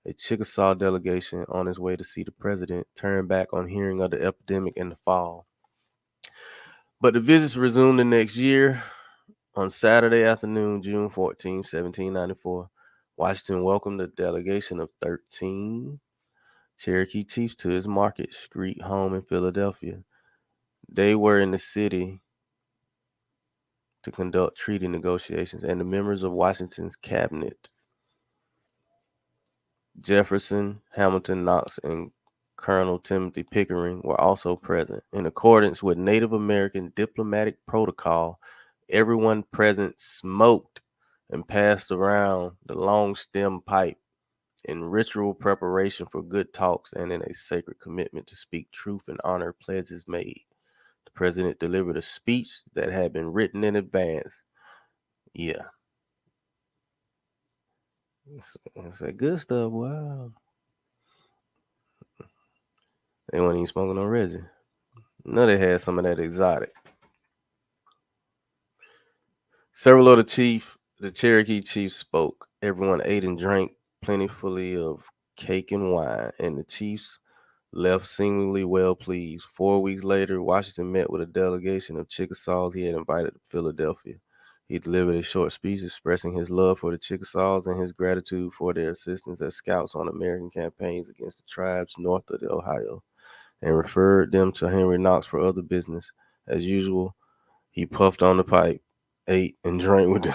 A Chickasaw delegation on its way to see the president turned back on hearing of the epidemic in the fall. But the visits resumed the next year. On Saturday afternoon, June 14, 1794, Washington welcomed a delegation of 13 Cherokee chiefs to his Market Street home in Philadelphia. They were in the city to conduct treaty negotiations, and the members of Washington's cabinet, Jefferson, Hamilton, Knox, and Colonel Timothy Pickering, were also present. In accordance with Native American diplomatic protocol, everyone present smoked and passed around the long stem pipe in ritual preparation for good talks and in a sacred commitment to speak truth and honor pledges made. The president delivered a speech that had been written in advance. Yeah. It's that good stuff. Wow. They weren't even smoking on Reggie. No, they had some of that exotic. Several of the Cherokee chiefs spoke. Everyone ate and drank plentifully of cake and wine, and the chiefs left seemingly well pleased. 4 weeks later, Washington met with a delegation of Chickasaws he had invited to Philadelphia. He delivered a short speech expressing his love for the Chickasaws and his gratitude for their assistance as scouts on American campaigns against the tribes north of the Ohio, and referred them to Henry Knox for other business. As usual, he puffed on the pipe, ate, and drank with them.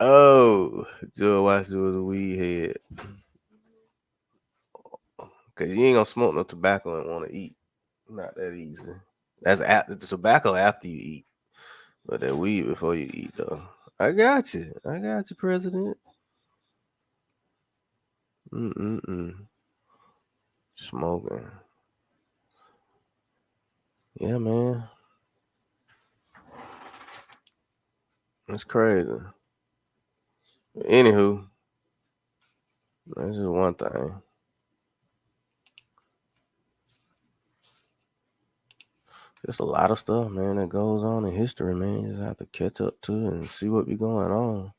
Oh, George Washington was a weed head. Because you ain't going to smoke no tobacco and want to eat. Not that easy. That's after the tobacco after you eat. But that weed before you eat, though. I got you, President. Smoking. Yeah, man. That's crazy. Anywho, that's just one thing. There's a lot of stuff, man, that goes on in history, man. You just have to catch up to and see what be going on.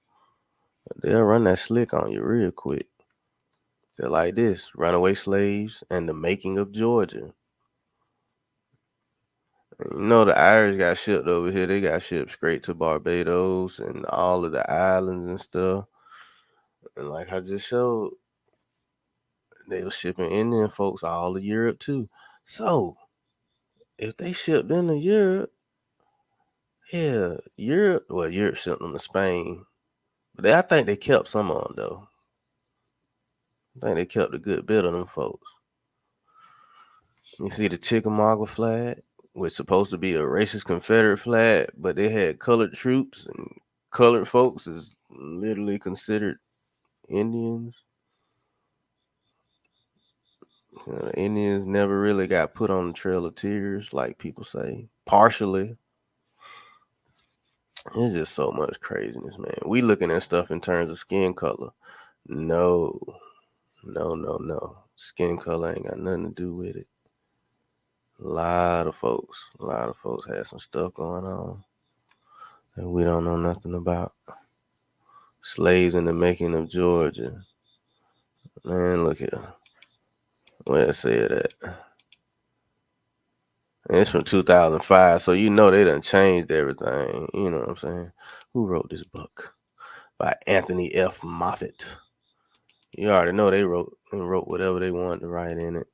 They'll run that slick on you real quick. They're like this: runaway slaves and the making of Georgia. You know, the Irish got shipped over here. They got shipped straight to Barbados and all of the islands and stuff. And like I just showed, they were shipping Indian folks all to Europe too. So if they shipped into Europe, Europe sent them to Spain. But I think they kept some of them though. I think they kept a good bit of them folks. You see the Chickamauga flag, which supposed to be a racist Confederate flag, but they had colored troops and colored folks is literally considered Indians. The Indians never really got put on the Trail of Tears, like people say. Partially. It's just so much craziness, man. We looking at stuff in terms of skin color. No. Skin color ain't got nothing to do with it. A lot of folks had some stuff going on that we don't know nothing about. Slaves in the making of Georgia. Man, look here. Where it said that. And it's from 2005, so you know they done changed everything. You know what I'm saying? Who wrote this book? By Anthony F. Moffat. You already know they wrote whatever they wanted to write in it.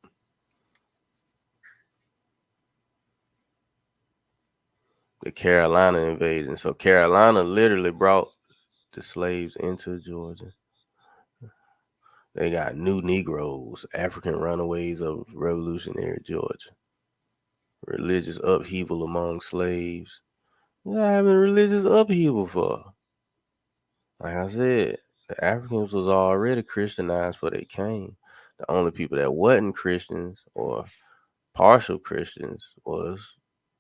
The Carolina invasion. So Carolina literally brought the slaves into Georgia. They got new Negroes, African runaways of revolutionary Georgia. Religious upheaval among slaves. What having religious upheaval for? Like I said, the Africans was already Christianized before they came. The only people that wasn't Christians or partial Christians was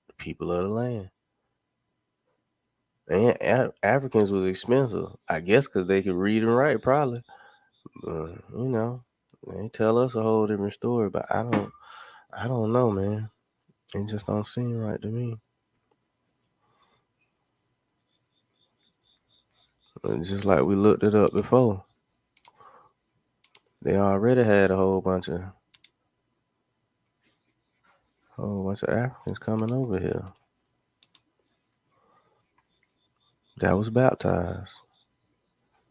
the people of the land. And Africans was expensive, I guess, because they could read and write, probably. You know, they tell us a whole different story, but I don't know, man. It just don't seem right to me. Just like we looked it up before, they already had a whole bunch of Africans coming over here that was baptized,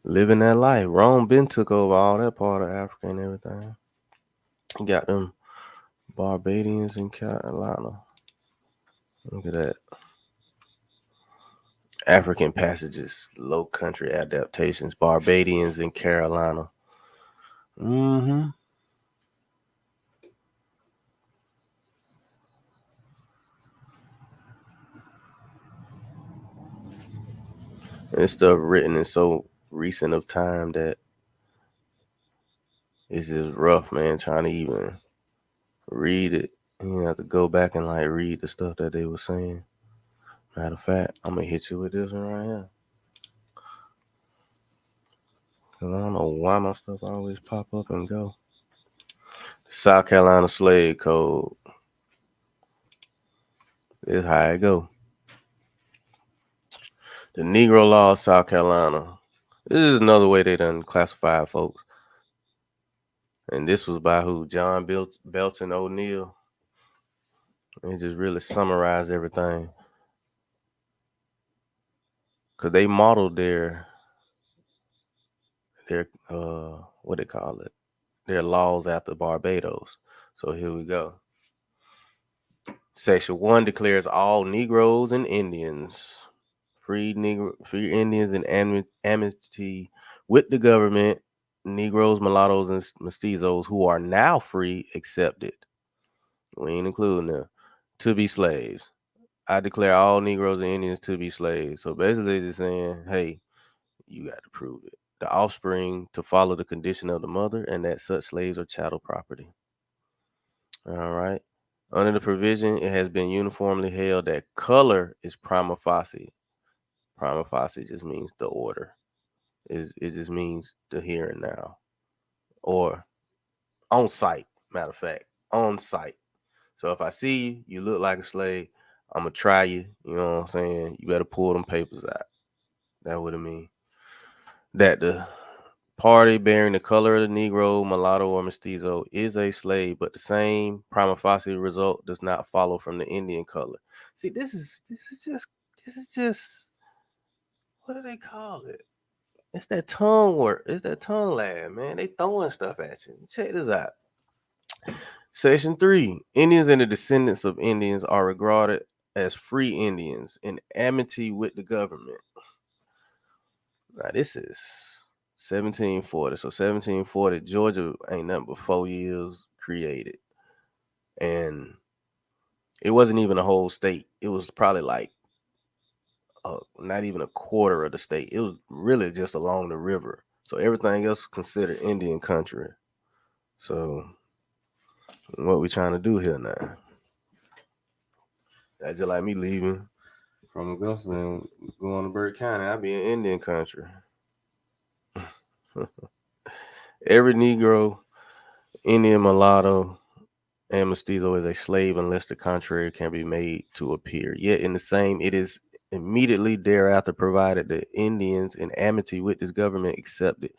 living that life. Rome been took over all that part of Africa and everything. You got them Barbadians in Carolina. Look at that. African passages, low country adaptations, Barbadians in Carolina. Mm-hmm. And stuff written in so recent of time that it's just rough, man, trying to even read it. You have to go back and like read the stuff that they were saying. Matter of fact, I'm gonna hit you with this one right here. Cause I don't know why my stuff always pop up and go. South Carolina Slave Code. This is how it go. The Negro Law of South Carolina This is another way they done classified folks. And this was by who? John Belton O'Neill. It just really summarized everything. Cause they modeled their what they call it, their laws after Barbados. So here we go. Section 1 declares all Negroes and Indians free Indians in amity with the government, Negroes, mulattoes, and mestizos who are now free accepted. We ain't including them to be slaves. I declare all Negroes and Indians to be slaves. So basically, just saying, hey, you got to prove it. The offspring to follow the condition of the mother, and that such slaves are chattel property. All right. Under the provision, it has been uniformly held that color is prima facie. Prima facie just means the order. It just means the here and now, or on site. Matter of fact, on site. So if I see you, you look like a slave, I'm gonna try you. You know what I'm saying? You better pull them papers out. That would mean that the party bearing the color of the Negro, mulatto, or mestizo is a slave, but the same prima facie result does not follow from the Indian color. See, this is just what do they call it? It's that tongue work. It's that tongue lab, man. They throwing stuff at you. Check this out. Section 3. Indians and the descendants of Indians are regarded as free Indians in amity with the government. Now, this is 1740. So 1740, Georgia ain't nothing but 4 years created. And it wasn't even a whole state. It was probably like not even a quarter of the state. It was really just along the river. So everything else considered Indian country. So what we trying to do here now? That's just like me leaving from Augusta and going to Burt County. I be in Indian country. Every Negro, Indian, mulatto, and mestizo is a slave unless the contrary can be made to appear. Yet in the same, it is immediately thereafter provided that Indians in amity with this government accepted,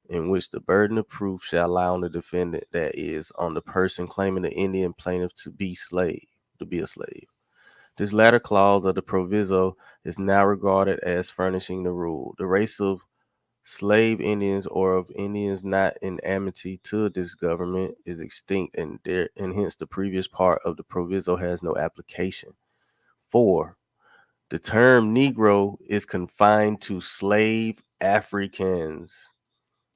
in which the burden of proof shall lie on the defendant, that is, on the person claiming the Indian plaintiff to be a slave. This latter clause of the proviso is now regarded as furnishing the rule. The race of slave Indians or of Indians not in amity to this government is extinct, and hence the previous part of the proviso has no application. 4. The term Negro is confined to slave Africans,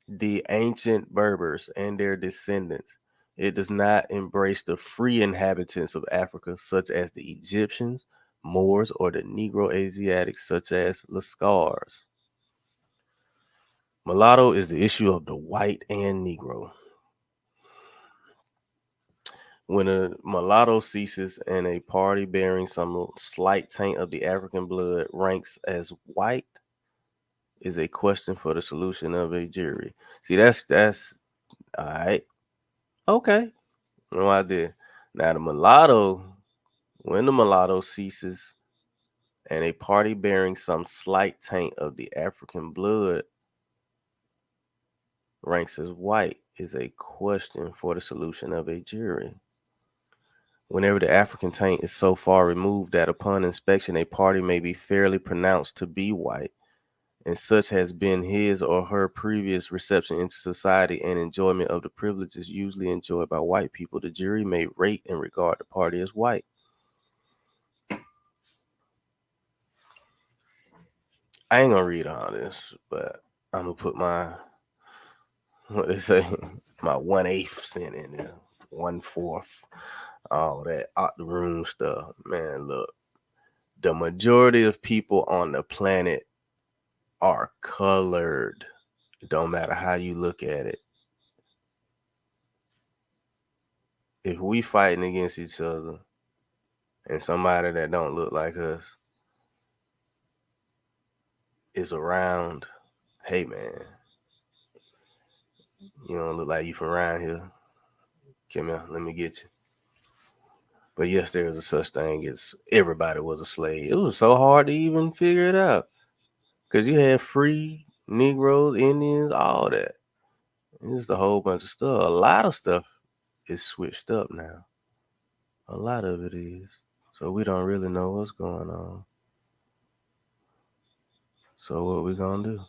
the ancient Berbers and their descendants. It does not embrace the free inhabitants of Africa, such as the Egyptians, Moors, or the Negro Asiatics, such as Lascars. Mulatto is the issue of the white and Negro. When a mulatto ceases and a party bearing some slight taint of the African blood ranks as white is a question for the solution of a jury. See, that's all right. Okay. No idea. Now when the mulatto ceases and a party bearing some slight taint of the African blood ranks as white is a question for the solution of a jury. Whenever the African taint is so far removed that upon inspection a party may be fairly pronounced to be white, and such has been his or her previous reception into society and enjoyment of the privileges usually enjoyed by white people, the jury may rate and regard the party as white. I ain't gonna read all this, but I'm gonna put my what they say, my 1/8 cent in there, 1/4, all that out the room stuff. Man, look, the majority of people on the planet are colored. It don't matter how you look at it. If we fighting against each other and somebody that don't look like us is around, hey man, you don't look like you from around here. Come here, let me get you. But yes, there is a such thing as everybody was a slave. It was so hard to even figure it out. Because you had free Negroes, Indians, all that. It's just a whole bunch of stuff. A lot of stuff is switched up now. A lot of it is. So we don't really know what's going on. So what we gonna do?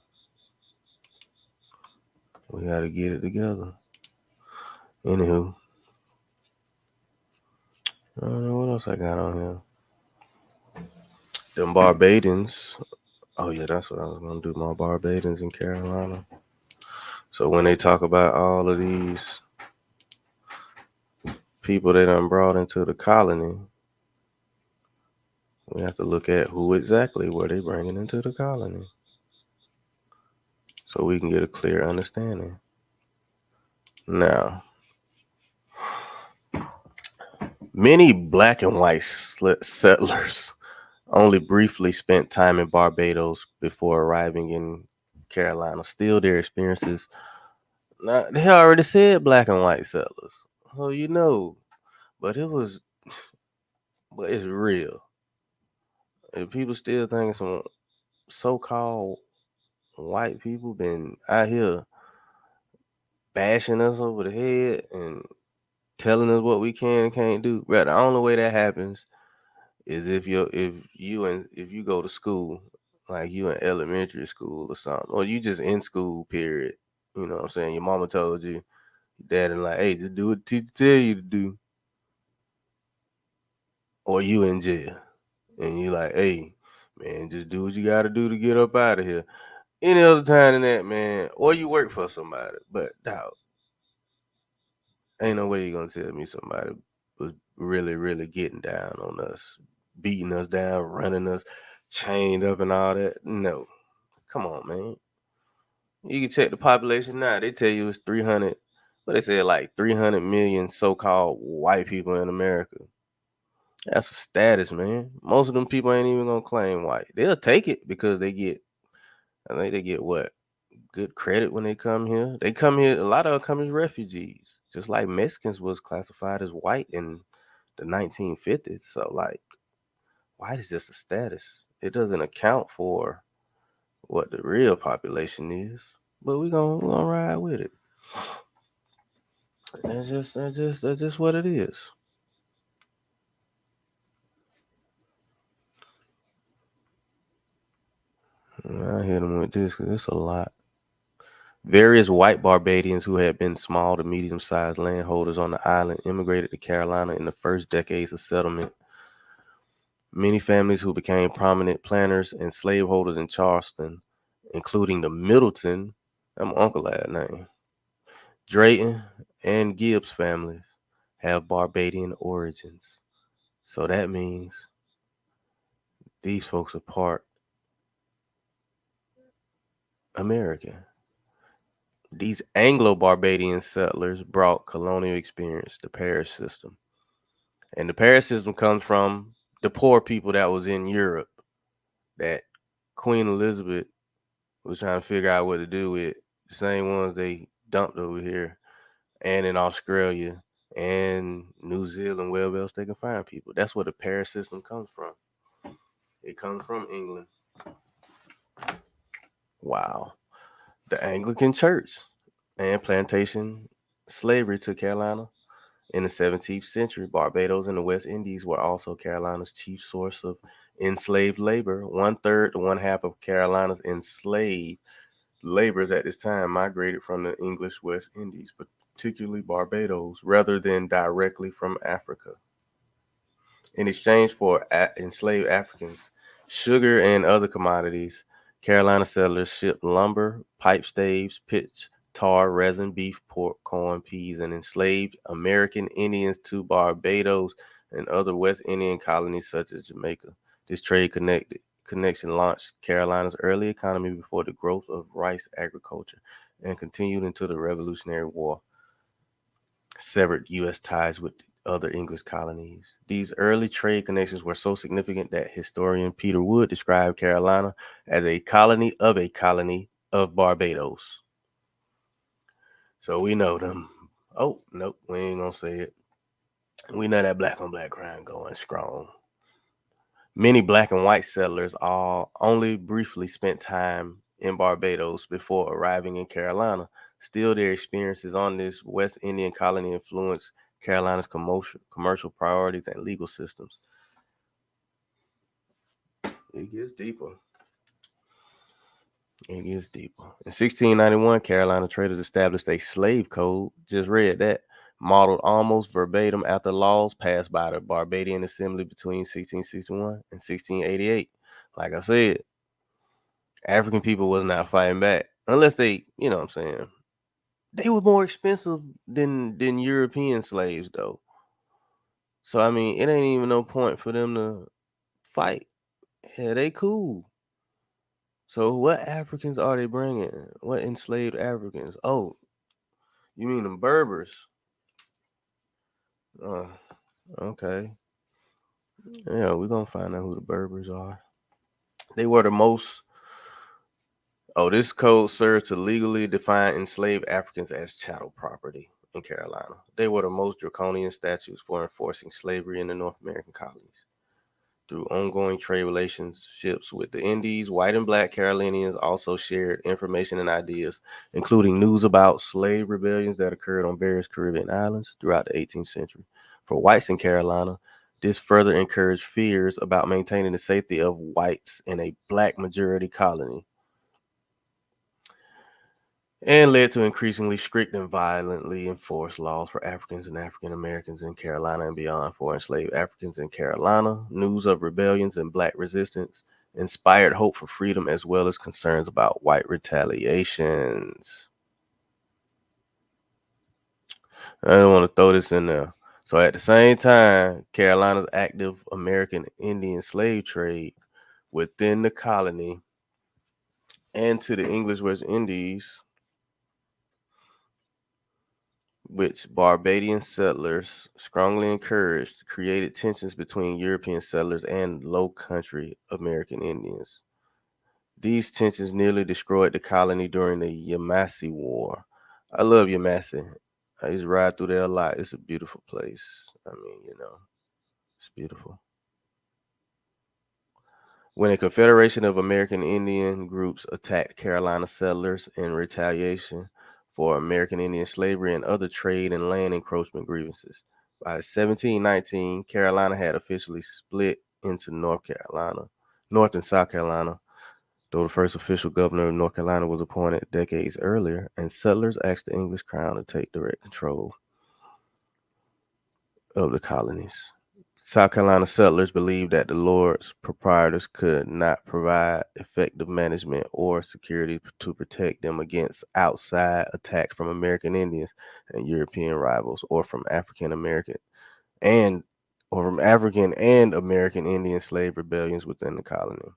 We gotta get it together. Anywho, I don't know what else I got on here. Them Barbadians. Oh yeah, that's what I was gonna do. My Barbadians in Carolina. So when they talk about all of these people they done brought into the colony, we have to look at who exactly were they bringing into the colony, so we can get a clear understanding. Now, many black and white settlers only briefly spent time in Barbados before arriving in Carolina. Still, their experiences. Now, they already said black and white settlers, so you know, but but it's real. And people still think some so-called white people been out here bashing us over the head and telling us what we can and can't do. Right, the only way that happens is if you go to school, like you in elementary school or something, or you just in school, period. You know what I'm saying? Your mama told you, your dad and like, hey, just do what the teacher tell you to do, or you in jail and you like, hey, man, just do what you got to do to get up out of here. Any other time than that, man, or you work for somebody, but dog, ain't no way you gonna tell me somebody was really, really getting down on us, beating us down, running us, chained up and all that. No. Come on, man. You can check the population now. They tell you it's 300, but they said like 300 million so-called white people in America. That's a status, man. Most of them people ain't even gonna claim white. They'll take it because I think they get what? Good credit when they come here. They come here, a lot of them come as refugees, just like Mexicans was classified as white in the 1950s. So, like, white is just a status. It doesn't account for what the real population is. But we gonna ride with it. That's just what it is. I hit them with this because it's a lot. Various white Barbadians who had been small to medium-sized landholders on the island immigrated to Carolina in the first decades of settlement. Many families who became prominent planters and slaveholders in Charleston, including the Middleton, I'm uncle that name, Drayton, and Gibbs families, have Barbadian origins. So that means these folks are part American. These Anglo-Barbadian settlers brought colonial experience, the parish system. And the parish system comes from the poor people that was in Europe that Queen Elizabeth was trying to figure out what to do with. The same ones they dumped over here and in Australia and New Zealand, wherever else they can find people. That's where the parish system comes from. It comes from England. Wow. The Anglican Church and plantation slavery to Carolina. In the 17th century, Barbados and the West Indies were also Carolina's chief source of enslaved labor. One third to one half of Carolina's enslaved laborers at this time migrated from the English West Indies, particularly Barbados, rather than directly from Africa. In exchange for enslaved Africans, sugar, and other commodities, Carolina settlers shipped lumber, pipe staves, pitch, tar, resin, beef, pork, corn, peas, and enslaved American Indians to Barbados and other West Indian colonies such as Jamaica. This connection launched Carolina's early economy before the growth of rice agriculture and continued into the Revolutionary War, severed U.S. ties with other English colonies. These early trade connections were so significant that historian Peter Wood described Carolina as a colony of Barbados. So we know them. Oh, nope, we ain't gonna say it. We know that black on black crime going strong. Many black and white settlers all only briefly spent time in Barbados before arriving in Carolina. Still, their experiences on this West Indian colony influenced Carolina's commercial priorities and legal systems. It gets deeper. It gets deeper. In 1691, Carolina traders established a slave code. Just read that. Modeled almost verbatim after laws passed by the Barbadian Assembly between 1661 and 1688. Like I said, African people was not fighting back unless they, you know what I'm saying. They were more expensive than European slaves though. So I mean, it ain't even no point for them to fight. Yeah, they cool. So what Africans are they bringing? What enslaved Africans? Oh, you mean them Berbers? Uh, okay. Yeah, we're gonna find out who the Berbers are. They were the most. Oh, this code serves to legally define enslaved Africans as chattel property in Carolina. They were the most draconian statutes for enforcing slavery in the North American colonies. Through ongoing trade relationships with the Indies, white and black Carolinians also shared information and ideas, including news about slave rebellions that occurred on various Caribbean islands throughout the 18th century. For whites in Carolina, this further encouraged fears about maintaining the safety of whites in a black majority colony and led to increasingly strict and violently enforced laws for Africans and African Americans in Carolina and beyond. For enslaved Africans in Carolina, news of rebellions and black resistance inspired hope for freedom as well as concerns about white retaliations. I don't want to throw this in there. So at the same time, Carolina's active American Indian slave trade within the colony and to the English West Indies, which Barbadian settlers strongly encouraged, created tensions between European settlers and Low Country American Indians. These tensions nearly destroyed the colony during the Yamasee War. I love Yamasee. I used to ride through there a lot. It's a beautiful place. I mean, it's beautiful. When a confederation of American Indian groups attacked Carolina settlers in retaliation for American Indian slavery and other trade and land encroachment grievances. By 1719, Carolina had officially split into North and South Carolina, though the first official governor of North Carolina was appointed decades earlier, and settlers asked the English crown to take direct control of the colonies. South Carolina settlers believed that the Lords proprietors could not provide effective management or security to protect them against outside attacks from American Indians and European rivals, or from African and American Indian slave rebellions within the colony.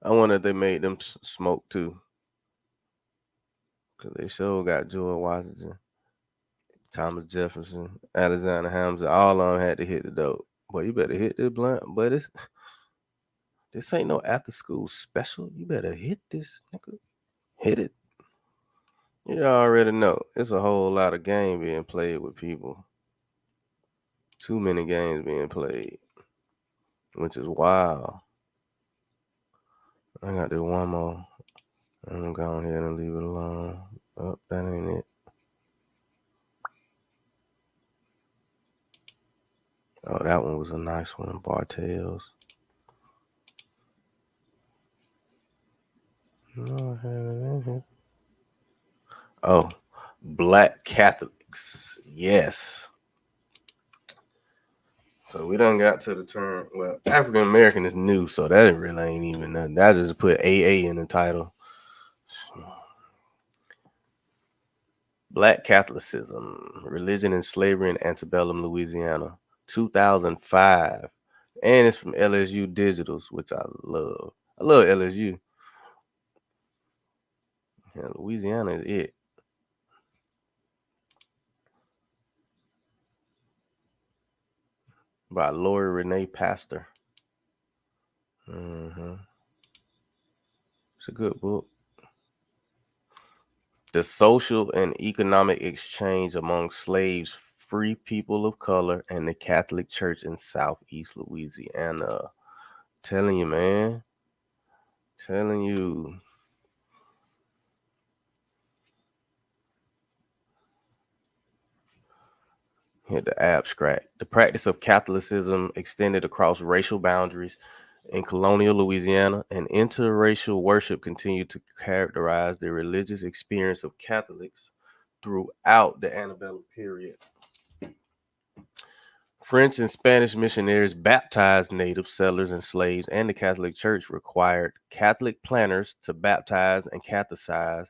I wonder if they made them smoke too, because they sure got George Washington, Thomas Jefferson, Alexander Hamilton. All of them had to hit the dope. Boy, you better hit this blunt, but this ain't no after school special. You better hit this, nigga. Hit it. You already know. It's a whole lot of game being played with people. Too many games being played, which is wild. I got this one more. I'm gonna go ahead and leave it alone. Oh, that ain't it. Oh, that one was a nice one. Bartels. Oh, Black Catholics. Yes. So we done got to the term. Well, African American is new, so that really ain't even nothing. I just put AA in the title. Black Catholicism, Religion and Slavery in Antebellum, Louisiana, 2005. And it's from LSU Digitals, which I love. I love LSU. Yeah, Louisiana is it. By Lori Renee Pastor. Mm-hmm. It's a good book. The social and economic exchange among slaves, free people of color, and the Catholic Church in Southeast Louisiana. Telling you, man. Telling you. Here, the abstract. The practice of Catholicism extended across racial boundaries in colonial Louisiana, and interracial worship continued to characterize the religious experience of Catholics throughout the antebellum period. French and Spanish missionaries baptized native settlers and slaves, and the Catholic Church required Catholic planters to baptize and catechize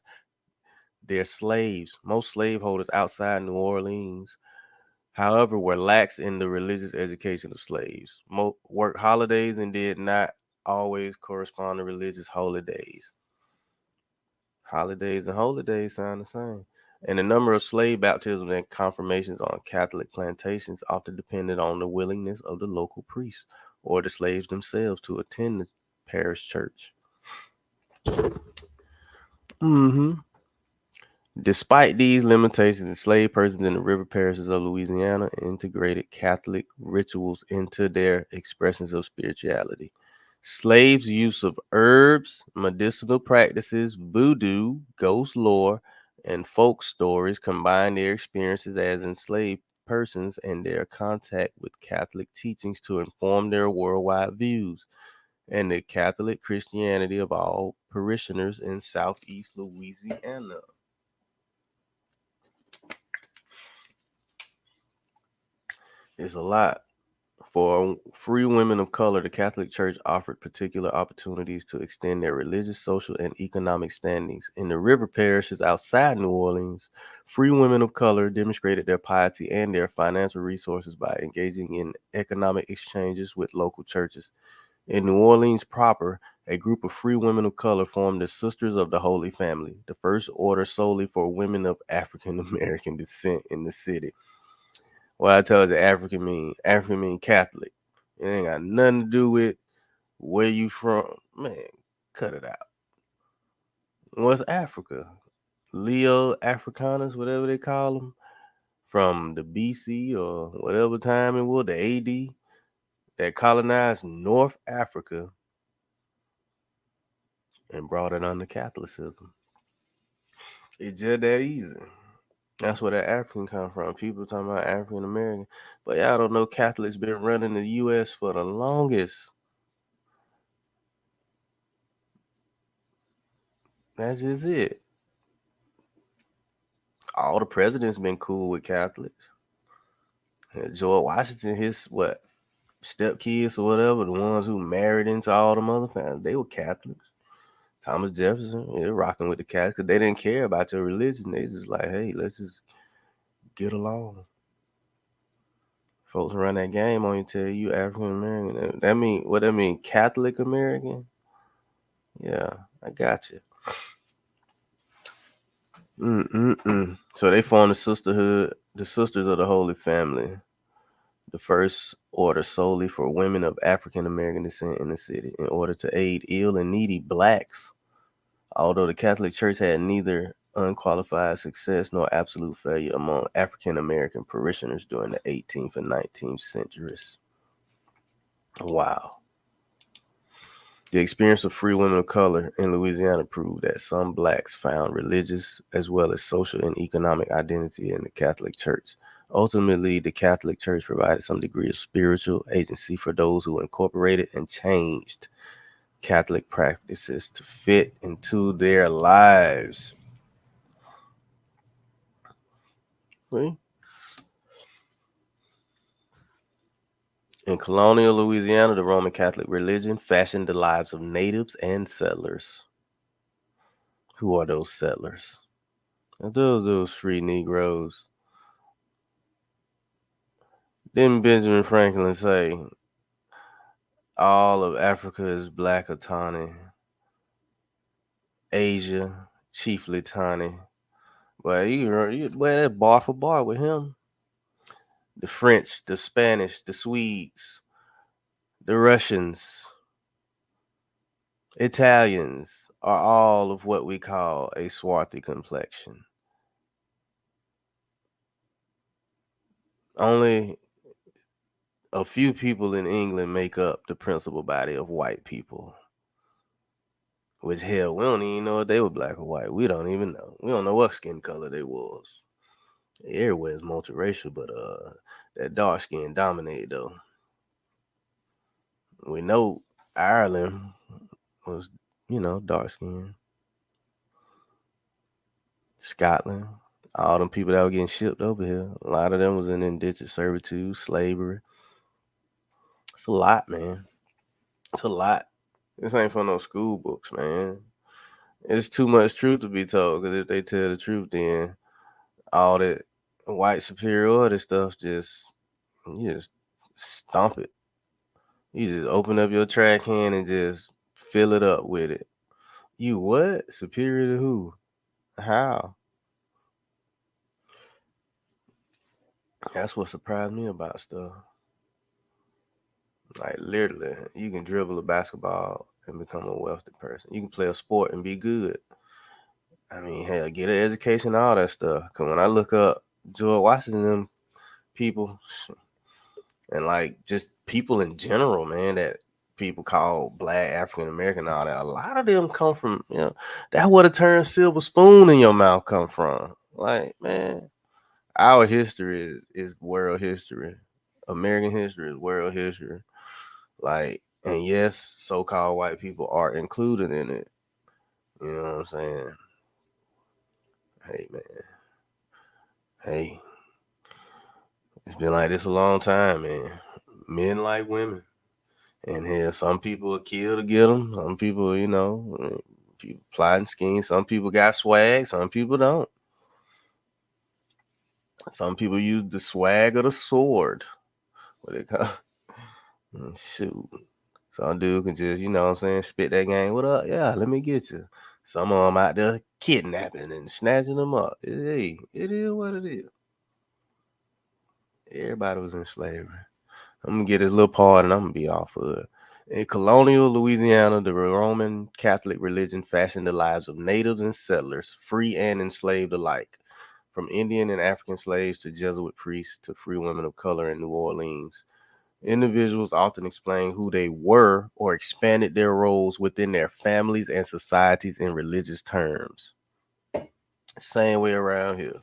their slaves. Most slaveholders outside New Orleans, however, were lax in the religious education of slaves. Worked holidays and did not always correspond to religious holidays. Holidays and holidays sound the same. And the number of slave baptisms and confirmations on Catholic plantations often depended on the willingness of the local priests or the slaves themselves to attend the parish church. Mm-hmm. Despite these limitations, enslaved persons in the river parishes of Louisiana integrated Catholic rituals into their expressions of spirituality. Slaves' use of herbs, medicinal practices, voodoo, ghost lore, and folk stories combined their experiences as enslaved persons and their contact with Catholic teachings to inform their worldwide views and the Catholic Christianity of all parishioners in southeast Louisiana. It's a lot. For free women of color, the Catholic Church offered particular opportunities to extend their religious, social, and economic standings. In the river parishes outside New Orleans, free women of color demonstrated their piety and their financial resources by engaging in economic exchanges with local churches. In New Orleans proper, a group of free women of color formed the Sisters of the Holy Family, the first order solely for women of African American descent in the city. Well, I told you African mean Catholic. It ain't got nothing to do with where you from. Man, cut it out. What's Africa? Leo Africanus, whatever they call them, from the BC or whatever time it was, the AD, that colonized North Africa and brought it under Catholicism. It's just that easy. That's where that African come from. People talking about African American. But y'all don't know Catholics been running the US for the longest. That's just it. All the presidents been cool with Catholics. George Washington, his stepkids or whatever, the ones who married into all the other families, they were Catholics. Thomas Jefferson, they're rocking with the Catholics because they didn't care about your religion. They just like, hey, let's just get along. Folks run that game on you, tell you African American. What that mean? Catholic American? Yeah, I got you. So they formed the sisterhood, the Sisters of the Holy Family, the first order solely for women of African American descent in the city, in order to aid ill and needy blacks. Although the Catholic Church had neither unqualified success nor absolute failure among African American parishioners during the 18th and 19th centuries. Wow. The experience of free women of color in Louisiana proved that some blacks found religious as well as social and economic identity in the Catholic Church. Ultimately, the Catholic Church provided some degree of spiritual agency for those who incorporated and changed Catholic practices to fit into their lives. See? In colonial Louisiana, the Roman Catholic religion fashioned the lives of natives and settlers. Who are those settlers? Those free Negroes. Didn't Benjamin Franklin say all of Africa is black or tawny? Asia, chiefly tawny. Well, that bar for bar with him. The French, the Spanish, the Swedes, the Russians, Italians are all of what we call a swarthy complexion. Only a few people in England make up the principal body of white people. Which hell, we don't even know if they were black or white. We don't even know. We don't know what skin color they was. Everywhere is multiracial, but that dark skin dominated though. We know Ireland was, dark skin. Scotland, all them people that were getting shipped over here, a lot of them was in indentured servitude, slavery. It's a lot, man. It's a lot. This ain't from no school books, man. It's too much truth to be told, because if they tell the truth, then all that white superiority stuff you just stomp it. You just open up your trash can and just fill it up with it. You what? Superior to who? How? That's what surprised me about stuff. Like literally, you can dribble a basketball and become a wealthy person. You can play a sport and be good. I mean, hell, get an education, all that stuff. Cause when I look up George Washington, them people, and like just people in general, man, that people call black, African American, all that. A lot of them come from, that's where the term silver spoon in your mouth come from. Like, man, our history is world history. American history is world history. Like, and yes, so-called white people are included in it. You know what I'm saying? Hey, man. Hey, it's been like this a long time, man. Men like women. And here, some people will kill to get them. Some people, people plotting schemes. Some people got swag. Some people don't. Some people use the swag of the sword. What they call shoot. Some dude can just, spit that game. What up? Yeah, let me get you. Some of them out there kidnapping and snatching them up. Hey, it is what it is. Everybody was in slavery. I'm gonna get this little part and I'm gonna be off of it. In colonial Louisiana, the Roman Catholic religion fashioned the lives of natives and settlers, free and enslaved alike. From Indian and African slaves to Jesuit priests to free women of color in New Orleans. Individuals often explained who they were or expanded their roles within their families and societies in religious terms. Same way around here.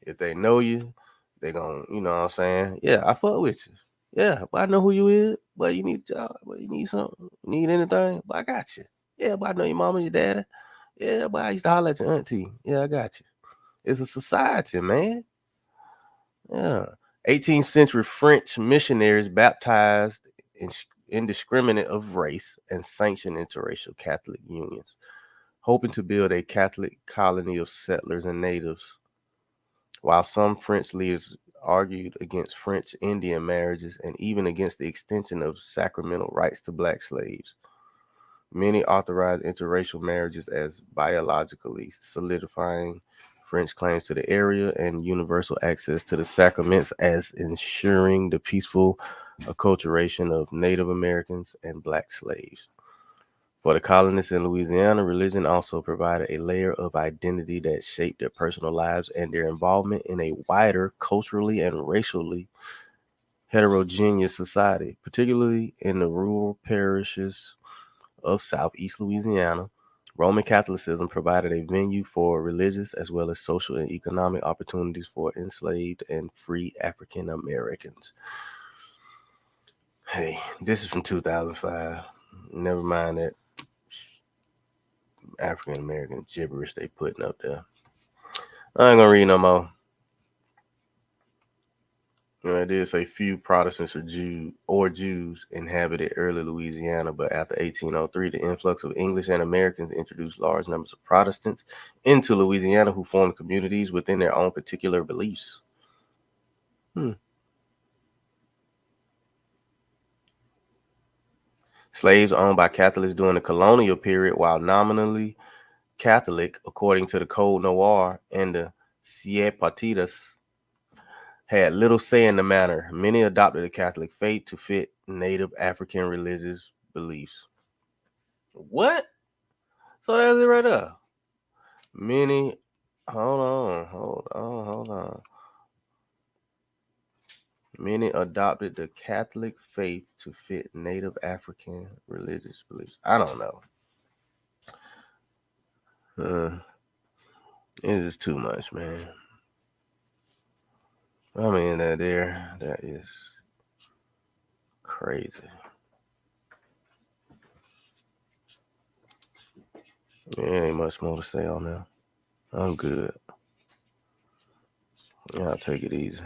If they know you, they gonna, you know what I'm saying? Yeah, I fuck with you. Yeah, but I know who you is. But you need a job. But you need something. Need anything? But I got you. Yeah, but I know your mama and your daddy. Yeah, but I used to holler at your auntie. Yeah, I got you. It's a society, man. Yeah. 18th century French missionaries baptized indiscriminate of race and sanctioned interracial Catholic unions, hoping to build a Catholic colony of settlers and natives. While some French leaders argued against French Indian marriages and even against the extension of sacramental rights to black slaves, many authorized interracial marriages as biologically solidifying French claims to the area and universal access to the sacraments as ensuring the peaceful acculturation of Native Americans and black slaves. For the colonists in Louisiana, religion also provided a layer of identity that shaped their personal lives and their involvement in a wider culturally and racially heterogeneous society, particularly in the rural parishes of Southeast Louisiana. Roman Catholicism provided a venue for religious as well as social and economic opportunities for enslaved and free African Americans. Hey, this is from 2005. Never mind that African American gibberish they putting up there. I ain't gonna read no more. It did say few Protestants or Jews inhabited early Louisiana, but after 1803, the influx of English and Americans introduced large numbers of Protestants into Louisiana who formed communities within their own particular beliefs. Slaves owned by Catholics during the colonial period, while nominally Catholic, according to the Code Noir and the Siete Partidas, had little say in the matter. Many adopted the Catholic faith to fit native African religious beliefs. What? So that's it right there. Many, hold on. Many adopted the Catholic faith to fit native African religious beliefs. I don't know. It is too much, man. I mean, that is crazy. Yeah, ain't much more to say on that. I'm good. Yeah, I'll take it easy.